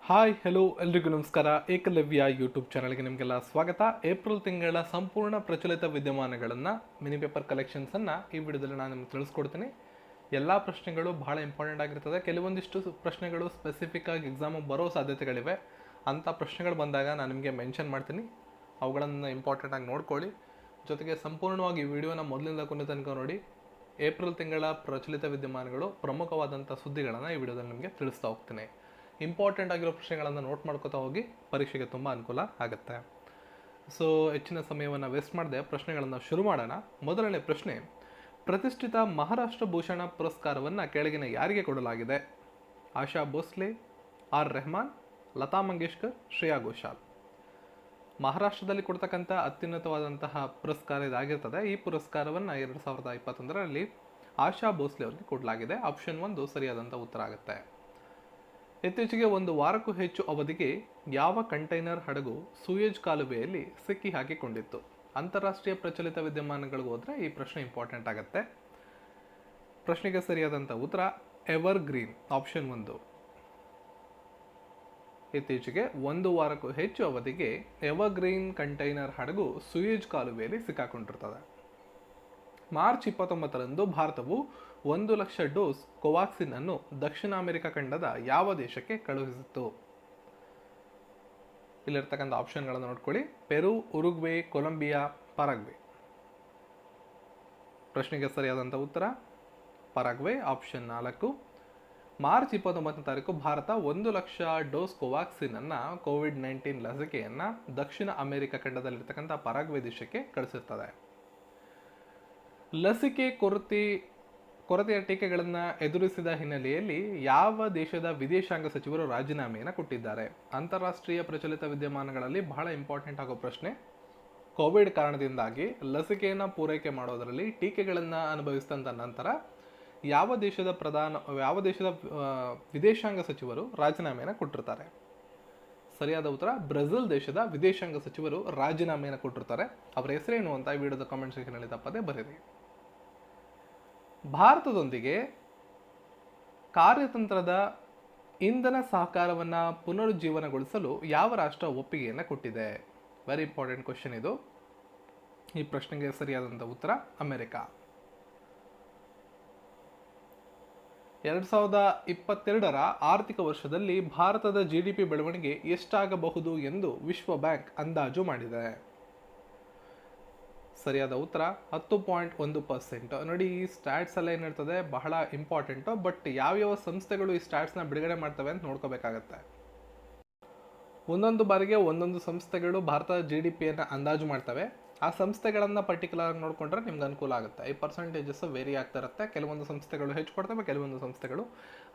Hi hello ಎಲ್ರಿಗೂ ನಮಸ್ಕಾರ. Eklavya YouTube ಚಾನಲ್ಗೆ ನಿಮಗೆಲ್ಲ ಸ್ವಾಗತ. ಏಪ್ರಿಲ್ ತಿಂಗಳ ಸಂಪೂರ್ಣ ಪ್ರಚಲಿತ ವಿದ್ಯಮಾನಗಳನ್ನು ಮಿನಿ ಪೇಪರ್ ಕಲೆಕ್ಷನ್ಸನ್ನು ಈ ವಿಡಿಯೋದಲ್ಲಿ ನಾನು ನಿಮ್ಗೆ ತಿಳಿಸ್ಕೊಡ್ತೀನಿ. ಎಲ್ಲ ಪ್ರಶ್ನೆಗಳು ಬಹಳ ಇಂಪಾರ್ಟೆಂಟ್ ಆಗಿರ್ತದೆ. ಕೆಲವೊಂದಿಷ್ಟು ಪ್ರಶ್ನೆಗಳು ಸ್ಪೆಸಿಫಿಕ್ ಆಗಿ ಎಕ್ಸಾಮಿಗೆ ಬರೋ ಸಾಧ್ಯತೆಗಳಿವೆ. ಅಂಥ ಪ್ರಶ್ನೆಗಳು ಬಂದಾಗ ನಾನು ನಿಮಗೆ ಮೆನ್ಷನ್ ಮಾಡ್ತೀನಿ, ಅವುಗಳನ್ನು ಇಂಪಾರ್ಟೆಂಟ್ ಆಗಿ ನೋಡ್ಕೊಳ್ಳಿ. ಜೊತೆಗೆ ಸಂಪೂರ್ಣವಾಗಿ ಈ ವಿಡಿಯೋನ ಮೊದಲಿಂದ ಕೊನೆ ತನಕ ನೋಡಿ. ಏಪ್ರಿಲ್ ತಿಂಗಳ ಪ್ರಚಲಿತ ವಿದ್ಯಮಾನಗಳು ಪ್ರಮುಖವಾದಂಥ ಸುದ್ದಿಗಳನ್ನು ಈ ವಿಡಿಯೋದಲ್ಲಿ ನಿಮಗೆ ತಿಳಿಸ್ತಾ ಹೋಗ್ತೀನಿ. ಇಂಪಾರ್ಟೆಂಟ್ ಆಗಿರೋ ಪ್ರಶ್ನೆಗಳನ್ನು ನೋಟ್ ಮಾಡ್ಕೋತಾ ಹೋಗಿ ಪರೀಕ್ಷೆಗೆ ತುಂಬ ಅನುಕೂಲ ಆಗುತ್ತೆ. ಸೊ ಹೆಚ್ಚಿನ ಸಮಯವನ್ನು ವೇಸ್ಟ್ ಮಾಡದೆ ಪ್ರಶ್ನೆಗಳನ್ನು ಶುರು ಮಾಡೋಣ. ಮೊದಲನೇ ಪ್ರಶ್ನೆ, ಪ್ರತಿಷ್ಠಿತ ಮಹಾರಾಷ್ಟ್ರ ಭೂಷಣ ಪುರಸ್ಕಾರವನ್ನು ಕೆಳಗಿನ ಯಾರಿಗೆ ಕೊಡಲಾಗಿದೆ? ಆಶಾ ಭೋಸ್ಲೆ, ಆರ್ ರೆಹಮಾನ್, ಲತಾ ಮಂಗೇಶ್ಕರ್, ಶ್ರೇಯಾ ಘೋಷಾಲ್. ಮಹಾರಾಷ್ಟ್ರದಲ್ಲಿ ಕೊಡ್ತಕ್ಕಂಥ ಅತ್ಯುನ್ನತವಾದಂತಹ ಪುರಸ್ಕಾರ ಇದಾಗಿರ್ತದೆ. ಈ ಪುರಸ್ಕಾರವನ್ನು 2021ರಲ್ಲಿ ಆಶಾ ಭೋಸ್ಲೆ ಅವರಿಗೆ ಕೊಡಲಾಗಿದೆ. ಆಪ್ಷನ್ 1 ಸರಿಯಾದಂಥ ಉತ್ತರ ಆಗುತ್ತೆ. ಇತ್ತೀಚೆಗೆ 1 ವಾರಕ್ಕೂ ಹೆಚ್ಚು ಅವಧಿಗೆ ಯಾವ ಕಂಟೈನರ್ ಹಡಗು ಸೂಯೆಜ್ ಕಾಲುವೆಯಲ್ಲಿ ಸಿಕ್ಕಿ ಹಾಕಿಕೊಂಡಿತ್ತು? ಅಂತಾರಾಷ್ಟ್ರೀಯ ಪ್ರಚಲಿತ ವಿದ್ಯಮಾನಗಳಿಗೆ ಹೋದರೆ ಈ ಪ್ರಶ್ನೆ ಇಂಪಾರ್ಟೆಂಟ್ ಆಗುತ್ತೆ. ಪ್ರಶ್ನೆಗೆ ಸರಿಯಾದಂಥ ಉತ್ತರ ಎವರ್ ಗ್ರೀನ್, ಆಪ್ಷನ್ 1. ಇತ್ತೀಚೆಗೆ 1 ವಾರಕ್ಕೂ ಹೆಚ್ಚು ಅವಧಿಗೆ ಎವರ್ ಗ್ರೀನ್ ಕಂಟೈನರ್ ಹಡಗು ಸೂಯೆಜ್ ಕಾಲುವೆಯಲ್ಲಿ ಸಿಕ್ಕಾಕೊಂಡಿರ್ತದೆ. ಮಾರ್ಚ್ 29ರಂದು ಭಾರತವು 1 ಲಕ್ಷ ಡೋಸ್ ಕೋವಾಕ್ಸಿನ್ ಅನ್ನು ದಕ್ಷಿಣ ಅಮೆರಿಕ ಖಂಡದ ಯಾವ ದೇಶಕ್ಕೆ ಕಳುಹಿಸಿತ್ತು? ಇಲ್ಲಿರ್ತಕ್ಕಂಥ ಆಪ್ಷನ್ಗಳನ್ನು ನೋಡ್ಕೊಳ್ಳಿ. ಪೆರು, ಉರುಗ್ವೆ, ಕೊಲಂಬಿಯಾ, ಪರಾಗ್ವೆ. ಪ್ರಶ್ನೆಗೆ ಸರಿಯಾದಂಥ ಉತ್ತರ ಪರಾಗ್ವೆ, ಆಪ್ಷನ್ 4. ಮಾರ್ಚ್ 29ನೇ ತಾರೀಕು ಭಾರತ 1 ಲಕ್ಷ ಡೋಸ್ ಕೋವಾಕ್ಸಿನ್ ಅನ್ನ ಕೋವಿಡ್-19 ಲಸಿಕೆಯನ್ನು ದಕ್ಷಿಣ ಅಮೆರಿಕ ಖಂಡದಲ್ಲಿರ್ತಕ್ಕಂಥ ಪರಾಗ್ವೆ ದೇಶಕ್ಕೆ ಕಳಿಸಿರ್ತದೆ. ಲಸಿಕೆ ಕೊರತೆಯ ಟೀಕೆಗಳನ್ನು ಎದುರಿಸಿದ ಹಿನ್ನೆಲೆಯಲ್ಲಿ ಯಾವ ದೇಶದ ವಿದೇಶಾಂಗ ಸಚಿವರು ರಾಜೀನಾಮೆಯನ್ನು ಕೊಟ್ಟಿದ್ದಾರೆ? ಅಂತಾರಾಷ್ಟ್ರೀಯ ಪ್ರಚಲಿತ ವಿದ್ಯಮಾನಗಳಲ್ಲಿ ಬಹಳ ಇಂಪಾರ್ಟೆಂಟ್ ಆಗೋ ಪ್ರಶ್ನೆ. ಕೋವಿಡ್ ಕಾರಣದಿಂದಾಗಿ ಲಸಿಕೆಯನ್ನು ಪೂರೈಕೆ ಮಾಡೋದರಲ್ಲಿ ಟೀಕೆಗಳನ್ನು ಅನುಭವಿಸಿದ ನಂತರ ಯಾವ ದೇಶದ ವಿದೇಶಾಂಗ ಸಚಿವರು ರಾಜೀನಾಮೆಯನ್ನು ಕೊಟ್ಟಿರ್ತಾರೆ? ಸರಿಯಾದ ಉತ್ತರ ಬ್ರೆಜಿಲ್ ದೇಶದ ವಿದೇಶಾಂಗ ಸಚಿವರು ರಾಜೀನಾಮೆಯನ್ನು ಕೊಟ್ಟಿರ್ತಾರೆ. ಅವರ ಹೆಸರೇನು ಅಂತ ಈ ವಿಡಿಯೋದ ಕಾಮೆಂಟ್ ಸೆಕ್ಷನ್ನಲ್ಲಿ ತಪ್ಪದೆ ಬರೀರಿ. ಭಾರತದೊಂದಿಗೆ ಕಾರ್ಯತಂತ್ರದ ಇಂಧನ ಸಹಕಾರವನ್ನು ಪುನರುಜ್ಜೀವನಗೊಳಿಸಲು ಯಾವ ರಾಷ್ಟ್ರ ಒಪ್ಪಿಗೆಯನ್ನು ಕೊಟ್ಟಿದೆ? ವೆರಿ ಇಂಪಾರ್ಟೆಂಟ್ ಕ್ವಶನ್ ಇದು. ಈ ಪ್ರಶ್ನೆಗೆ ಸರಿಯಾದಂಥ ಉತ್ತರ ಅಮೆರಿಕ. 2022ರ ಆರ್ಥಿಕ ವರ್ಷದಲ್ಲಿ ಭಾರತದ GDP ಬೆಳವಣಿಗೆ ಎಷ್ಟಾಗಬಹುದು ಎಂದು ವಿಶ್ವ ಬ್ಯಾಂಕ್ ಅಂದಾಜು ಮಾಡಿದೆ? ಸರಿಯಾದ ಉತ್ತರ 10.1%. ನೋಡಿ, ಈ ಸ್ಟ್ಯಾಟ್ಸ್ ಎಲ್ಲ ಏನಿರ್ತದೆ ಬಹಳ ಇಂಪಾರ್ಟೆಂಟು. ಬಟ್ ಯಾವ್ಯಾವ ಸಂಸ್ಥೆಗಳು ಈ ಸ್ಟ್ಯಾಟ್ಸ್ನ ಬಿಡುಗಡೆ ಮಾಡ್ತವೆ ಅಂತ ನೋಡ್ಕೋಬೇಕಾಗತ್ತೆ. ಒಂದೊಂದು ಬಾರಿಗೆ ಒಂದೊಂದು ಸಂಸ್ಥೆಗಳು ಭಾರತದ GDPಯನ್ನು ಅಂದಾಜು ಮಾಡ್ತವೆ. ಆ ಸಂಸ್ಥೆಗಳನ್ನು ಪರ್ಟಿಕ್ಯುಲರ್ ಆಗಿ ನೋಡಿಕೊಂಡ್ರೆ ನಿಮ್ಗೆ ಅನುಕೂಲ ಆಗುತ್ತೆ. ಈ ಪರ್ಸೆಂಟೇಜಸ್ ವೇರಿ ಆಗ್ತಾ ಇರುತ್ತೆ. ಕೆಲವೊಂದು ಸಂಸ್ಥೆಗಳು ಹೆಚ್ಚು ಕೊಡ್ತವೆ, ಕೆಲವೊಂದು ಸಂಸ್ಥೆಗಳು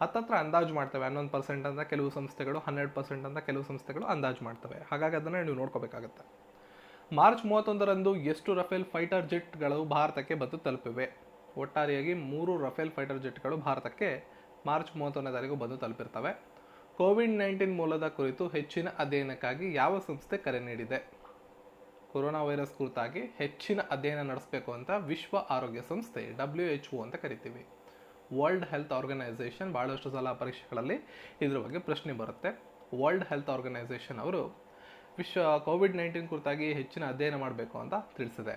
ಹತ್ತತ್ರ ಅಂದಾಜು ಮಾಡ್ತವೆ. 11% ಅಂತ ಕೆಲವು ಸಂಸ್ಥೆಗಳು, 12% ಅಂತ ಕೆಲವು ಸಂಸ್ಥೆಗಳು ಅಂದಾಜು ಮಾಡ್ತವೆ. ಹಾಗಾಗಿ ಅದನ್ನು ನೀವು ನೋಡ್ಕೋಬೇಕಾಗತ್ತೆ. ಮಾರ್ಚ್ 31ರಂದು ಎಷ್ಟು ರಫೇಲ್ ಫೈಟರ್ ಜೆಟ್ಗಳು ಭಾರತಕ್ಕೆ ಬಂದು ತಲುಪಿವೆ? ಒಟ್ಟಾರೆಯಾಗಿ 3 ರಫೇಲ್ ಫೈಟರ್ ಜೆಟ್ಗಳು ಭಾರತಕ್ಕೆ ಮಾರ್ಚ್ 31ನೇ ತಾರೀಕು ಬಂದು ತಲುಪಿರ್ತವೆ. ಕೋವಿಡ್-19 ಮೂಲದ ಕುರಿತು ಹೆಚ್ಚಿನ ಅಧ್ಯಯನಕ್ಕಾಗಿ ಯಾವ ಸಂಸ್ಥೆ ಕರೆ ನೀಡಿದೆ? ಕೊರೋನಾ ವೈರಸ್ ಕುರಿತಾಗಿ ಹೆಚ್ಚಿನ ಅಧ್ಯಯನ ನಡೆಸಬೇಕು ಅಂತ ವಿಶ್ವ ಆರೋಗ್ಯ ಸಂಸ್ಥೆ, WHO ಅಂತ ಕರಿತೀವಿ, ವರ್ಲ್ಡ್ ಹೆಲ್ತ್ ಆರ್ಗನೈಸೇಷನ್. ಭಾಳಷ್ಟು ಸಲ ಪರೀಕ್ಷೆಗಳಲ್ಲಿ ಇದ್ರ ಬಗ್ಗೆ ಪ್ರಶ್ನೆ ಬರುತ್ತೆ. ವರ್ಲ್ಡ್ ಹೆಲ್ತ್ ಆರ್ಗನೈಸೇಷನ್ ಅವರು ಕೋವಿಡ್-19 ಕುರಿತಾಗಿ ಹೆಚ್ಚಿನ ಅಧ್ಯಯನ ಮಾಡಬೇಕು ಅಂತ ತಿಳಿಸಿದೆ.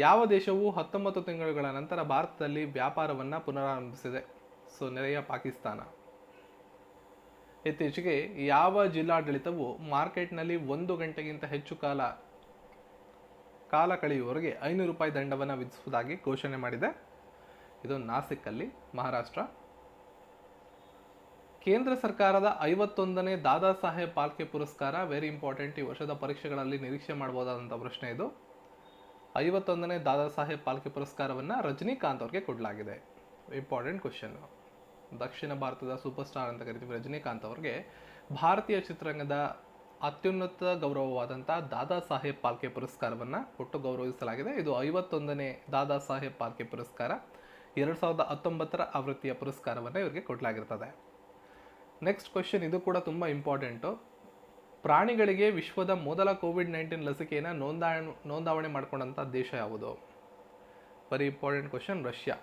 ಯಾವ ದೇಶವು 19 ತಿಂಗಳುಗಳ ನಂತರ ಭಾರತದಲ್ಲಿ ವ್ಯಾಪಾರವನ್ನು ಪುನರಾರಂಭಿಸಿದೆ? ಸೊ ನೆರೆಯ ಪಾಕಿಸ್ತಾನ. ಇತ್ತೀಚೆಗೆ ಯಾವ ಜಿಲ್ಲಾಡಳಿತವು ಮಾರ್ಕೆಟ್ನಲ್ಲಿ 1 ಗಂಟೆಗಿಂತ ಹೆಚ್ಚು ಕಾಲ ಕಳೆಯುವವರೆಗೆ ₹500 ದಂಡವನ್ನು ವಿಧಿಸುವುದಾಗಿ ಘೋಷಣೆ ಮಾಡಿದೆ? ಇದು ನಾಸಿಕ್ಕಲ್ಲಿ, ಮಹಾರಾಷ್ಟ್ರ. ಕೇಂದ್ರ ಸರ್ಕಾರದ 51ನೇ ದಾದಾ ಸಾಹೇಬ್ ಫಾಲ್ಕೆ ಪುರಸ್ಕಾರ, ವೆರಿ ಇಂಪಾರ್ಟೆಂಟ್. ಈ ವರ್ಷದ ಪರೀಕ್ಷೆಗಳಲ್ಲಿ ನಿರೀಕ್ಷೆ ಮಾಡಬಹುದಾದಂಥ ಪ್ರಶ್ನೆ ಇದು. 51ನೇ ದಾದಾ ಸಾಹೇಬ್ ಫಾಲ್ಕೆ ಪುರಸ್ಕಾರವನ್ನು ರಜನಿಕಾಂತ್ ಅವರಿಗೆ ಕೊಡಲಾಗಿದೆ. Important question. ದಕ್ಷಿಣ ಭಾರತದ ಸೂಪರ್ ಸ್ಟಾರ್ ಅಂತ ಕರಿತೀವಿ ರಜನಿಕಾಂತ್ ಅವರಿಗೆ ಭಾರತೀಯ ಚಿತ್ರರಂಗದ ಅತ್ಯುನ್ನತ ಗೌರವವಾದಂಥ ದಾದಾ ಸಾಹೇಬ್ ಫಾಲ್ಕೆ ಪುರಸ್ಕಾರವನ್ನು ಕೊಟ್ಟು ಗೌರವಿಸಲಾಗಿದೆ. ಇದು 51ನೇ ದಾದಾ ಸಾಹೇಬ್ ಫಾಲ್ಕೆ ಪುರಸ್ಕಾರ. 2019ರ ಆವೃತ್ತಿಯ ಪುರಸ್ಕಾರವನ್ನು ಇವರಿಗೆ ಕೊಡಲಾಗಿರ್ತದೆ. ನೆಕ್ಸ್ಟ್ ಕ್ವಶನ್, ಇದು ಕೂಡ ತುಂಬ ಇಂಪಾರ್ಟೆಂಟು. ಪ್ರಾಣಿಗಳಿಗೆ ವಿಶ್ವದ ಮೊದಲ ಕೋವಿಡ್-19 ಲಸಿಕೆಯನ್ನು ನೋಂದಾವಣೆ ಮಾಡಿಕೊಂಡಂಥ ದೇಶ ಯಾವುದು? Very important question. ರಷ್ಯಾ.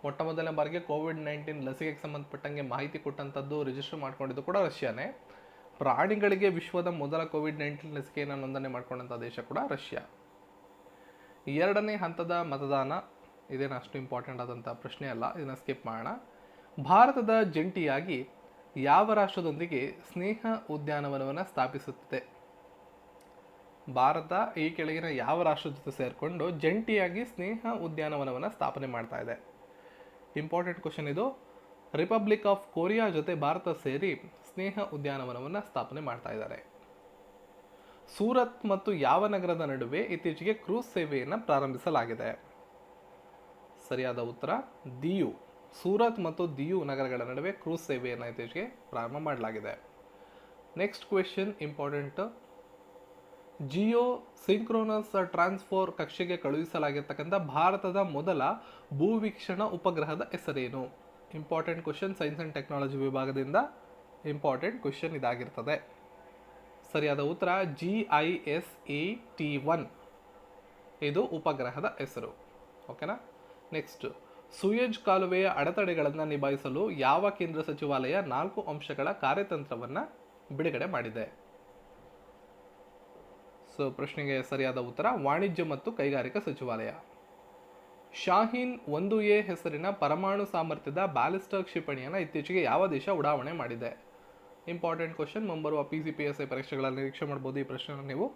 ಮೊಟ್ಟ ಮೊದಲನೇ ಬಾರಿಗೆ ಕೋವಿಡ್-19 ಲಸಿಕೆಗೆ ಸಂಬಂಧಪಟ್ಟಂಗೆ ಮಾಹಿತಿ ಕೊಟ್ಟಂಥದ್ದು, ರಿಜಿಸ್ಟರ್ ಮಾಡ್ಕೊಂಡಿದ್ದು ಕೂಡ ರಷ್ಯಾನೇ. ಪ್ರಾಣಿಗಳಿಗೆ ವಿಶ್ವದ ಮೊದಲ ಕೋವಿಡ್-19 ಲಸಿಕೆಯನ್ನು ನೋಂದಣಿ ಮಾಡ್ಕೊಂಡಂಥ ದೇಶ ಕೂಡ ರಷ್ಯಾ. ಎರಡನೇ ಹಂತದ ಮತದಾನ ಇದೇನು ಅಷ್ಟು ಇಂಪಾರ್ಟೆಂಟ್ ಆದಂಥ ಪ್ರಶ್ನೆ ಅಲ್ಲ, ಇದನ್ನು ಸ್ಕಿಪ್ ಮಾಡೋಣ. ಭಾರತದ ಜಂಟಿಯಾಗಿ ಯಾವ ರಾಷ್ಟ್ರದೊಂದಿಗೆ ಸ್ನೇಹ ಉದ್ಯಾನವನವನ್ನು ಸ್ಥಾಪಿಸುತ್ತಿದೆ? ಭಾರತ ಈ ಕೆಳಗಿನ ಯಾವ ರಾಷ್ಟ್ರದ ಜೊತೆ ಸೇರಿಕೊಂಡು ಜಂಟಿಯಾಗಿ ಸ್ನೇಹ ಉದ್ಯಾನವನವನ್ನು ಸ್ಥಾಪನೆ ಮಾಡ್ತಾ ಇದೆ? ಇಂಪಾರ್ಟೆಂಟ್ ಕ್ವಶನ್ ಇದು. ರಿಪಬ್ಲಿಕ್ ಆಫ್ ಕೊರಿಯಾ ಜೊತೆ ಭಾರತ ಸೇರಿ ಸ್ನೇಹ ಉದ್ಯಾನವನವನ್ನು ಸ್ಥಾಪನೆ ಮಾಡ್ತಾ ಇದ್ದಾರೆ. ಸೂರತ್ ಮತ್ತು ಯಾವ ನಗರದ ನಡುವೆ ಇತ್ತೀಚೆಗೆ ಕ್ರೂಸ್ ಸೇವೆಯನ್ನು ಪ್ರಾರಂಭಿಸಲಾಗಿದೆ? ಸರಿಯಾದ ಉತ್ತರ ದಿಯು. ಸೂರತ್ ಮತ್ತು ದಿಯು ನಗರಗಳ ನಡುವೆ ಕ್ರೂಸ್ ಸೇವೆಯನ್ನು ಇತ್ತೀಚೆಗೆ ಪ್ರಾರಂಭ ಮಾಡಲಾಗಿದೆ. Next question important. Jio synchronous transport ಕಕ್ಷೆಗೆ ಕಳುಹಿಸಲಾಗಿರ್ತಕ್ಕಂಥ ಭಾರತದ ಮೊದಲ ಭೂವೀಕ್ಷಣ ಉಪಗ್ರಹದ ಹೆಸರೇನು? Important question, science and technology ವಿಭಾಗದಿಂದ ಇಂಪಾರ್ಟೆಂಟ್ ಕ್ವೆಶ್ಚನ್ ಇದಾಗಿರ್ತದೆ. ಸರಿಯಾದ ಉತ್ತರ GISAT-1 ಇದು ಉಪಗ್ರಹದ ಹೆಸರು. ಓಕೆನಾ. ನೆಕ್ಸ್ಟ್, ಸುಯೆಜ್ ಕಾಲುವೆಯ ಅಡೆತಡೆಗಳನ್ನು ನಿಭಾಯಿಸಲು ಯಾವ ಕೇಂದ್ರ ಸಚಿವಾಲಯ 4 ಅಂಶಗಳ ಕಾರ್ಯತಂತ್ರವನ್ನು ಬಿಡುಗಡೆ ಮಾಡಿದೆ? ಸೊ ಪ್ರಶ್ನೆಗೆ ಸರಿಯಾದ ಉತ್ತರ ವಾಣಿಜ್ಯ ಮತ್ತು ಕೈಗಾರಿಕಾ ಸಚಿವಾಲಯ. ಶಾಹೀನ್ 1A ಹೆಸರಿನ ಪರಮಾಣು ಸಾಮರ್ಥ್ಯದ ಬ್ಯಾಲಿಸ್ಟಿಕ್ ಕ್ಷಿಪಣಿಯನ್ನು ಇತ್ತೀಚೆಗೆ ಯಾವ ದೇಶ ಉಡಾವಣೆ ಮಾಡಿದೆ? ಇಂಪಾರ್ಟೆಂಟ್ ಕ್ವಶನ್, ಮುಂಬರುವ PCPSI ಪರೀಕ್ಷೆಗಳಲ್ಲಿ ನಿರೀಕ್ಷೆ ಮಾಡಬಹುದು ಈ ಪ್ರಶ್ನೆ ನೀವು.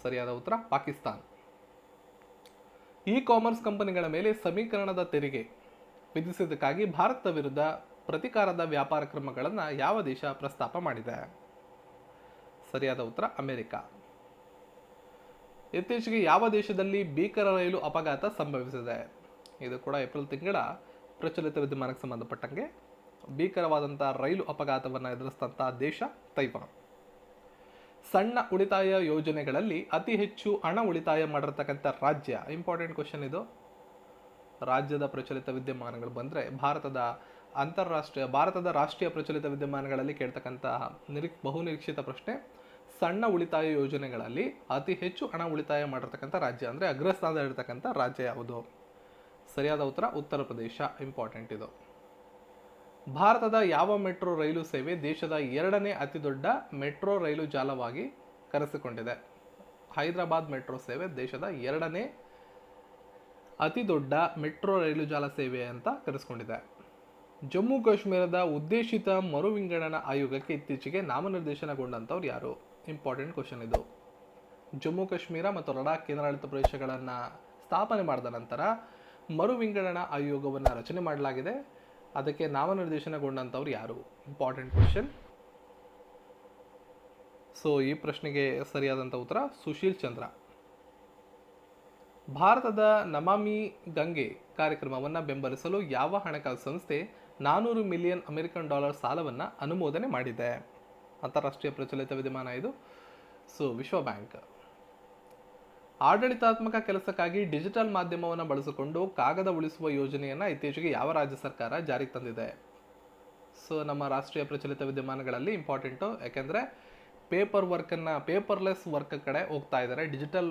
ಸರಿಯಾದ ಉತ್ತರ ಪಾಕಿಸ್ತಾನ್. ಇ ಕಾಮರ್ಸ್ ಕಂಪನಿಗಳ ಮೇಲೆ ಸಮೀಕರಣದ ತೆರಿಗೆ ವಿಧಿಸಿದ್ದಕ್ಕಾಗಿ ಭಾರತದ ವಿರುದ್ಧ ಪ್ರತಿಕಾರದ ವ್ಯಾಪಾರ ಕ್ರಮಗಳನ್ನು ಯಾವ ದೇಶ ಪ್ರಸ್ತಾಪ ಮಾಡಿದೆ? ಸರಿಯಾದ ಉತ್ತರ ಅಮೆರಿಕ. ಇತ್ತೀಚೆಗೆ ಯಾವ ದೇಶದಲ್ಲಿ ಭೀಕರ ರೈಲು ಅಪಘಾತ ಸಂಭವಿಸಿದೆ? ಇದು ಕೂಡ ಏಪ್ರಿಲ್ ತಿಂಗಳ ಪ್ರಚಲಿತ ವಿದ್ಯಮಾನಕ್ಕೆ ಸಂಬಂಧಪಟ್ಟಂಗೆ ಭೀಕರವಾದಂಥ ರೈಲು ಅಪಘಾತವನ್ನು ಎದುರಿಸಿದಂಥ ದೇಶ ತೈವಾನ್. ಸಣ್ಣ ಉಳಿತಾಯ ಯೋಜನೆಗಳಲ್ಲಿ ಅತಿ ಹೆಚ್ಚು ಹಣ ಉಳಿತಾಯ ಮಾಡಿರ್ತಕ್ಕಂಥ ರಾಜ್ಯ? ಇಂಪಾರ್ಟೆಂಟ್ ಕ್ವಶನ್ ಇದು. ರಾಜ್ಯದ ಪ್ರಚಲಿತ ವಿದ್ಯಮಾನಗಳು ಬಂದರೆ ಭಾರತದ ರಾಷ್ಟ್ರೀಯ ಪ್ರಚಲಿತ ವಿದ್ಯಮಾನಗಳಲ್ಲಿ ಕೇಳ್ತಕ್ಕಂತಹ ಬಹುನಿರೀಕ್ಷಿತ ಪ್ರಶ್ನೆ. ಸಣ್ಣ ಉಳಿತಾಯ ಯೋಜನೆಗಳಲ್ಲಿ ಅತಿ ಹೆಚ್ಚು ಹಣ ಉಳಿತಾಯ ಮಾಡಿರ್ತಕ್ಕಂಥ ರಾಜ್ಯ ಅಂದರೆ ಅಗ್ರಸ್ಥಾನದಲ್ಲಿರ್ತಕ್ಕಂಥ ರಾಜ್ಯ ಯಾವುದು? ಸರಿಯಾದ ಉತ್ತರ ಉತ್ತರ ಪ್ರದೇಶ. ಇಂಪಾರ್ಟೆಂಟ್ ಇದು. ಭಾರತದ ಯಾವ ಮೆಟ್ರೋ ರೈಲು ಸೇವೆ ದೇಶದ 2ನೇ ಅತಿ ದೊಡ್ಡ ಮೆಟ್ರೋ ರೈಲು ಜಾಲವಾಗಿ ಕರೆಸಿಕೊಂಡಿದೆ? ಹೈದರಾಬಾದ್ ಮೆಟ್ರೋ ಸೇವೆ ದೇಶದ 2ನೇ ಅತಿ ದೊಡ್ಡ ಮೆಟ್ರೋ ರೈಲು ಜಾಲ ಸೇವೆ ಅಂತ ಕರೆಸಿಕೊಂಡಿದೆ. ಜಮ್ಮು ಕಾಶ್ಮೀರದ ಉದ್ದೇಶಿತ ಮರು ವಿಂಗಡಣಾ ಆಯೋಗಕ್ಕೆ ಇತ್ತೀಚೆಗೆ ನಾಮನಿರ್ದೇಶನಗೊಂಡಂಥವ್ರು ಯಾರು? ಇಂಪಾರ್ಟೆಂಟ್ ಕ್ವಶನ್ ಇದು. ಜಮ್ಮು ಕಾಶ್ಮೀರ ಮತ್ತು ಲಡಾಖ್ ಕೇಂದ್ರಾಡಳಿತ ಪ್ರದೇಶಗಳನ್ನು ಸ್ಥಾಪನೆ ಮಾಡಿದ ನಂತರ ಮರು ವಿಂಗಡಣಾ ಆಯೋಗವನ್ನು ರಚನೆ ಮಾಡಲಾಗಿದೆ. ಅದಕ್ಕೆ ನಾಮನಿರ್ದೇಶನಗೊಂಡಂಥವ್ರು ಯಾರು? Important question. ಸೊ ಈ ಪ್ರಶ್ನೆಗೆ ಸರಿಯಾದಂಥ ಉತ್ತರ ಸುಶೀಲ್ ಚಂದ್ರ. ಭಾರತದ ನಮಾಮಿ ಗಂಗೆ ಕಾರ್ಯಕ್ರಮವನ್ನು ಬೆಂಬಲಿಸಲು ಯಾವ ಹಣಕಾಸು ಸಂಸ್ಥೆ $400 ಮಿಲಿಯನ್ ಸಾಲವನ್ನು ಅನುಮೋದನೆ ಮಾಡಿದೆ? ಅಂತಾರಾಷ್ಟ್ರೀಯ ಪ್ರಚಲಿತ ವಿದ್ಯಮಾನ ಇದು. ಸೊ ವಿಶ್ವ ಬ್ಯಾಂಕ್. ಆಡಳಿತಾತ್ಮಕ ಕೆಲಸಕ್ಕಾಗಿ ಡಿಜಿಟಲ್ ಮಾಧ್ಯಮವನ್ನು ಬಳಸಿಕೊಂಡು ಕಾಗದ ಉಳಿಸುವ ಯೋಜನೆಯನ್ನು ಇತ್ತೀಚೆಗೆ ಯಾವ ರಾಜ್ಯ ಸರ್ಕಾರ ಜಾರಿಗೆ ತಂದಿದೆ? ಸೊ ನಮ್ಮ ರಾಷ್ಟ್ರೀಯ ಪ್ರಚಲಿತ ವಿದ್ಯಮಾನಗಳಲ್ಲಿ ಇಂಪಾರ್ಟೆಂಟು, ಯಾಕೆಂದರೆ ಪೇಪರ್ಲೆಸ್ ವರ್ಕ್ ಕಡೆ ಹೋಗ್ತಾ ಇದ್ದಾರೆ, ಡಿಜಿಟಲ್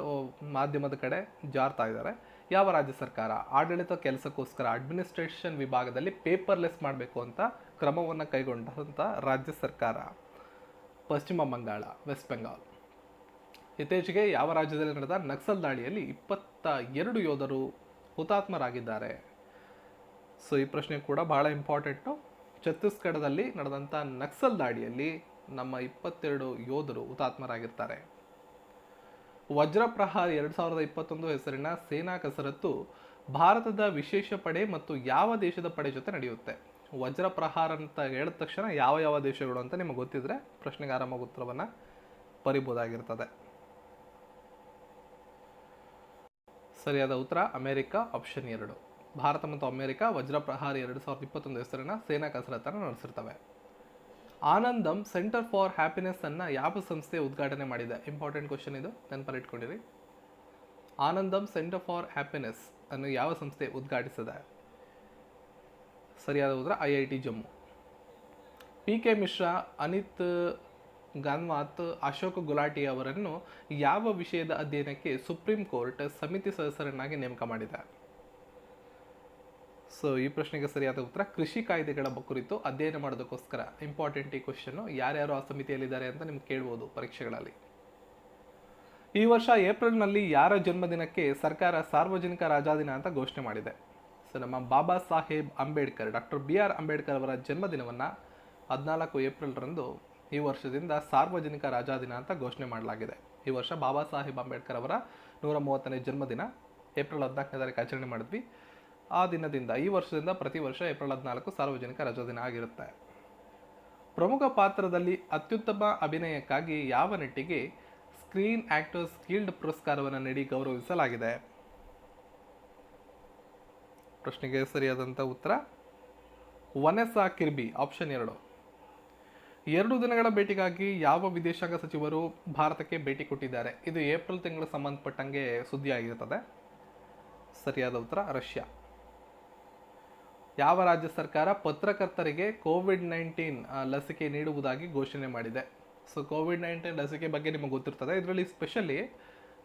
ಮಾಧ್ಯಮದ ಕಡೆ ಜಾರ್ತಾ ಇದ್ದಾರೆ. ಯಾವ ರಾಜ್ಯ ಸರ್ಕಾರ ಆಡಳಿತ ಕೆಲಸಕ್ಕೋಸ್ಕರ ಅಡ್ಮಿನಿಸ್ಟ್ರೇಷನ್ ವಿಭಾಗದಲ್ಲಿ ಪೇಪರ್ಲೆಸ್ ಮಾಡಬೇಕು ಅಂತ ಕ್ರಮವನ್ನು ಕೈಗೊಂಡಂಥ ರಾಜ್ಯ ಸರ್ಕಾರ? ಪಶ್ಚಿಮ ಬಂಗಾಳ, ವೆಸ್ಟ್ ಬೆಂಗಾಲ್. ಇತ್ತೀಚೆಗೆ ಯಾವ ರಾಜ್ಯದಲ್ಲಿ ನಡೆದ ನಕ್ಸಲ್ ದಾಳಿಯಲ್ಲಿ 22 ಯೋಧರು ಹುತಾತ್ಮರಾಗಿದ್ದಾರೆ? ಸೊ ಈ ಪ್ರಶ್ನೆ ಕೂಡ ಬಹಳ ಇಂಪಾರ್ಟೆಂಟು. ಛತ್ತೀಸ್ಗಢದಲ್ಲಿ ನಡೆದಂಥ ನಕ್ಸಲ್ ದಾಳಿಯಲ್ಲಿ ನಮ್ಮ 22 ಯೋಧರು ಹುತಾತ್ಮರಾಗಿರ್ತಾರೆ. ವಜ್ರಪ್ರಹಾರ್ 2021 ಹೆಸರಿನ ಸೇನಾ ಕಸರತ್ತು ಭಾರತದ ವಿಶೇಷ ಪಡೆ ಮತ್ತು ಯಾವ ದೇಶದ ಪಡೆ ಜೊತೆ ನಡೆಯುತ್ತೆ? ವಜ್ರಪ್ರಹಾರ ಅಂತ ಹೇಳಿದ ತಕ್ಷಣ ಯಾವ ದೇಶಗಳು ಅಂತ ನಿಮಗೆ ಗೊತ್ತಿದ್ರೆ ಪ್ರಶ್ನೆಗೆ ಆರಾಮಾಗಿ ಉತ್ತರವನ್ನು ಬರಿಬೋದಾಗಿರ್ತದೆ. ಸರಿಯಾದ ಉತ್ತರ ಅಮೆರಿಕ, ಆಪ್ಷನ್ 2. ಭಾರತ ಮತ್ತು ಅಮೆರಿಕ ವಜ್ರಪ್ರಹಾರ್ 2021 ಹೆಸರಿನ ಸೇನಾ ಕಸರತ್ತನ್ನು ನಡೆಸಿರ್ತವೆ. ಆನಂದಂ ಸೆಂಟರ್ ಫಾರ್ ಹ್ಯಾಪಿನೆಸ್ ಅನ್ನು ಯಾವ ಸಂಸ್ಥೆ ಉದ್ಘಾಟನೆ ಮಾಡಿದೆ? ಇಂಪಾರ್ಟೆಂಟ್ ಕ್ವಶನ್ ಇದು, ನೆನಪಲ್ಲಿ ಇಟ್ಕೊಂಡಿರಿ. ಆನಂದಂ ಸೆಂಟರ್ ಫಾರ್ ಹ್ಯಾಪಿನೆಸ್ ಅನ್ನು ಯಾವ ಸಂಸ್ಥೆ ಉದ್ಘಾಟಿಸಿದೆ? ಸರಿಯಾದ ಉತ್ತರ IIT ಜಮ್ಮು. PK ಮಿಶ್ರಾ, ಅನಿತ್ ಗನ್ವಾತ್, ಅಶೋಕ್ ಗುಲಾಟಿ ಅವರನ್ನು ಯಾವ ವಿಷಯದ ಅಧ್ಯಯನಕ್ಕೆ ಸುಪ್ರೀಂ ಕೋರ್ಟ್ ಸಮಿತಿ ಸದಸ್ಯರನ್ನಾಗಿ ನೇಮಕ ಮಾಡಿದೆ? ಸೊ ಈ ಪ್ರಶ್ನೆಗೆ ಸರಿಯಾದ ಉತ್ತರ ಕೃಷಿ ಕಾಯ್ದೆಗಳ ಕುರಿತು ಅಧ್ಯಯನ ಮಾಡೋದಕ್ಕೋಸ್ಕರ. ಇಂಪಾರ್ಟೆಂಟ್ ಈ ಕ್ವಶನ್. ಯಾರ್ಯಾರು ಆ ಸಮಿತಿಯಲ್ಲಿದ್ದಾರೆ ಅಂತ ನಿಮ್ಗೆ ಕೇಳ್ಬೋದು ಪರೀಕ್ಷೆಗಳಲ್ಲಿ. ಈ ವರ್ಷ ಏಪ್ರಿಲ್ನಲ್ಲಿ ಯಾರ ಜನ್ಮದಿನಕ್ಕೆ ಸರ್ಕಾರ ಸಾರ್ವಜನಿಕ ರಜಾದಿನ ಅಂತ ಘೋಷಣೆ ಮಾಡಿದೆ? ಸೊ ನಮ್ಮ ಬಾಬಾ ಸಾಹೇಬ್ ಅಂಬೇಡ್ಕರ್, ಡಾಕ್ಟರ್ BR ಅಂಬೇಡ್ಕರ್ ಅವರ ಜನ್ಮದಿನವನ್ನು 14 ಏಪ್ರಿಲ್ರಂದು ಈ ವರ್ಷದಿಂದ ಸಾರ್ವಜನಿಕ ರಜಾದಿನ ಅಂತ ಘೋಷಣೆ ಮಾಡಲಾಗಿದೆ. ಈ ವರ್ಷ ಬಾಬಾ ಸಾಹೇಬ್ ಅಂಬೇಡ್ಕರ್ ಅವರ 130ನೇ ಜನ್ಮದಿನ ಏಪ್ರಿಲ್ 14ನೇ ತಾರೀಕು ಆಚರಣೆ ಮಾಡಿದ್ವಿ. ಆ ದಿನದಿಂದ ಈ ವರ್ಷದಿಂದ ಪ್ರತಿ ವರ್ಷ ಏಪ್ರಿಲ್ 14 ಸಾರ್ವಜನಿಕ ರಜಾದಿನ ಆಗಿರುತ್ತೆ. ಪ್ರಮುಖ ಪಾತ್ರದಲ್ಲಿ ಅತ್ಯುತ್ತಮ ಅಭಿನಯಕ್ಕಾಗಿ ಯಾವ ನಟಿಗೆ ಸ್ಕ್ರೀನ್ ಆಕ್ಟರ್ಸ್ ಗಿಲ್ಡ್ ಪುರಸ್ಕಾರವನ್ನು ನೀಡಿ ಗೌರವಿಸಲಾಗಿದೆ? ಪ್ರಶ್ನೆಗೆ ಸರಿಯಾದಂಥ ಉತ್ತರ ವನೆಸಾ ಕಿರ್ಬಿ, ಆಪ್ಷನ್ 2. 2 ದಿನಗಳ ಭೇಟಿಗಾಗಿ ಯಾವ ವಿದೇಶಾಂಗ ಸಚಿವರು ಭಾರತಕ್ಕೆ ಭೇಟಿ ಕೊಟ್ಟಿದ್ದಾರೆ? ಇದು ಏಪ್ರಿಲ್ ತಿಂಗಳು ಸಂಬಂಧಪಟ್ಟಂಗೆ ಸುದ್ದಿ ಆಗಿರುತ್ತದೆ. ಸರಿಯಾದ ಉತ್ತರ ರಷ್ಯಾ. ಯಾವ ರಾಜ್ಯ ಸರ್ಕಾರ ಪತ್ರಕರ್ತರಿಗೆ ಕೋವಿಡ್-19 ಲಸಿಕೆ ನೀಡುವುದಾಗಿ ಘೋಷಣೆ ಮಾಡಿದೆ? ಸೊ ಕೋವಿಡ್-19 ಲಸಿಕೆ ಬಗ್ಗೆ ನಿಮಗೆ ಗೊತ್ತಿರ್ತದೆ. ಇದರಲ್ಲಿ ಸ್ಪೆಷಲಿ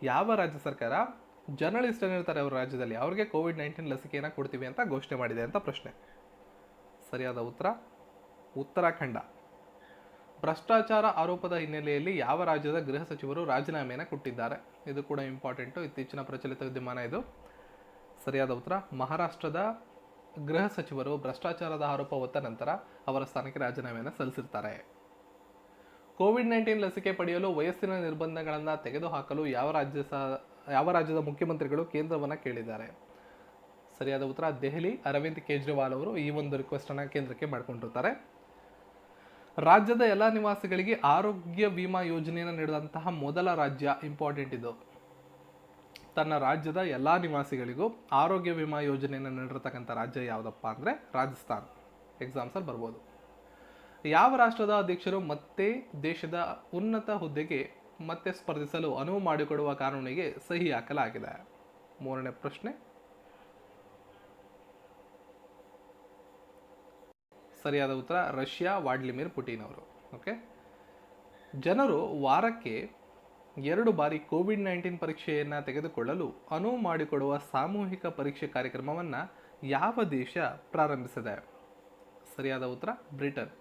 ಯಾವ ರಾಜ್ಯ ಸರ್ಕಾರ ಜರ್ನಲಿಸ್ಟ್ ಏನಿರ್ತಾರೆ ಅವರ ರಾಜ್ಯದಲ್ಲಿ ಅವ್ರಿಗೆ ಕೋವಿಡ್-19 ಲಸಿಕೆಯನ್ನು ಕೊಡ್ತೀವಿ ಅಂತ ಘೋಷಣೆ ಮಾಡಿದೆ ಅಂತ ಪ್ರಶ್ನೆ. ಸರಿಯಾದ ಉತ್ತರ ಉತ್ತರಾಖಂಡ. ಭ್ರಷ್ಟಾಚಾರ ಆರೋಪದ ಹಿನ್ನೆಲೆಯಲ್ಲಿ ಯಾವ ರಾಜ್ಯದ ಗೃಹ ಸಚಿವರು ರಾಜೀನಾಮೆಯನ್ನು ಕೊಟ್ಟಿದ್ದಾರೆ? ಇದು ಕೂಡ ಇಂಪಾರ್ಟೆಂಟು, ಇತ್ತೀಚಿನ ಪ್ರಚಲಿತ ವಿದ್ಯಮಾನ ಇದು. ಸರಿಯಾದ ಉತ್ತರ ಮಹಾರಾಷ್ಟ್ರದ ಗೃಹ ಸಚಿವರು ಭ್ರಷ್ಟಾಚಾರದ ಆರೋಪ ಹೊತ್ತ ನಂತರ ಅವರ ಸ್ಥಾನಕ್ಕೆ ರಾಜೀನಾಮೆಯನ್ನು ಸಲ್ಲಿಸಿರ್ತಾರೆ. ಕೋವಿಡ್-19 ಲಸಿಕೆ ಪಡೆಯಲು ವಯಸ್ಸಿನ ನಿರ್ಬಂಧಗಳನ್ನು ತೆಗೆದುಹಾಕಲು ಯಾವ ರಾಜ್ಯದ ಮುಖ್ಯಮಂತ್ರಿಗಳು ಕೇಂದ್ರವನ್ನು ಕೇಳಿದ್ದಾರೆ? ಸರಿಯಾದ ಉತ್ತರ ದೆಹಲಿ. ಅರವಿಂದ್ ಕೇಜ್ರಿವಾಲ್ ಅವರು ಈ ಒಂದು ರಿಕ್ವೆಸ್ಟನ್ನು ಕೇಂದ್ರಕ್ಕೆ ಮಾಡಿಕೊಂಡಿರ್ತಾರೆ. ರಾಜ್ಯದ ಎಲ್ಲ ನಿವಾಸಿಗಳಿಗೆ ಆರೋಗ್ಯ ವಿಮಾ ಯೋಜನೆಯನ್ನು ನೀಡಿದಂತಹ ಮೊದಲ ರಾಜ್ಯ, ಇಂಪಾರ್ಟೆಂಟ್ ಇದು. ತನ್ನ ರಾಜ್ಯದ ಎಲ್ಲ ನಿವಾಸಿಗಳಿಗೂ ಆರೋಗ್ಯ ವಿಮಾ ಯೋಜನೆಯನ್ನು ನೀಡಿರ್ತಕ್ಕಂಥ ರಾಜ್ಯ ಯಾವುದಪ್ಪ ಅಂದರೆ ರಾಜಸ್ಥಾನ್. ಎಕ್ಸಾಮ್ಸಲ್ಲಿ ಬರ್ಬೋದು. ಯಾವ ರಾಷ್ಟ್ರದ ಅಧ್ಯಕ್ಷರು ಮತ್ತೆ ದೇಶದ ಉನ್ನತ ಹುದ್ದೆಗೆ ಮತ್ತೆ ಸ್ಪರ್ಧಿಸಲು ಅನುವು ಮಾಡಿಕೊಡುವ ಕಾನೂನಿಗೆ ಸಹಿ ಹಾಕಲಾಗಿದೆ? 3ನೇ ಪ್ರಶ್ನೆ. ಸರಿಯಾದ ಉತ್ತರ ರಷ್ಯಾ, ವ್ಲಾಡಿಮಿರ್ ಪುಟಿನ್ ಅವರು. ಓಕೆ. ಜನರು ವಾರಕ್ಕೆ 2 ಬಾರಿ ಕೋವಿಡ್-19 ಪರೀಕ್ಷೆಯನ್ನು ತೆಗೆದುಕೊಳ್ಳಲು ಅನುವು ಮಾಡಿಕೊಡುವ ಸಾಮೂಹಿಕ ಪರೀಕ್ಷೆ ಕಾರ್ಯಕ್ರಮವನ್ನು ಯಾವ ದೇಶ ಪ್ರಾರಂಭಿಸಿದೆ? ಸರಿಯಾದ ಉತ್ತರ ಬ್ರಿಟನ್.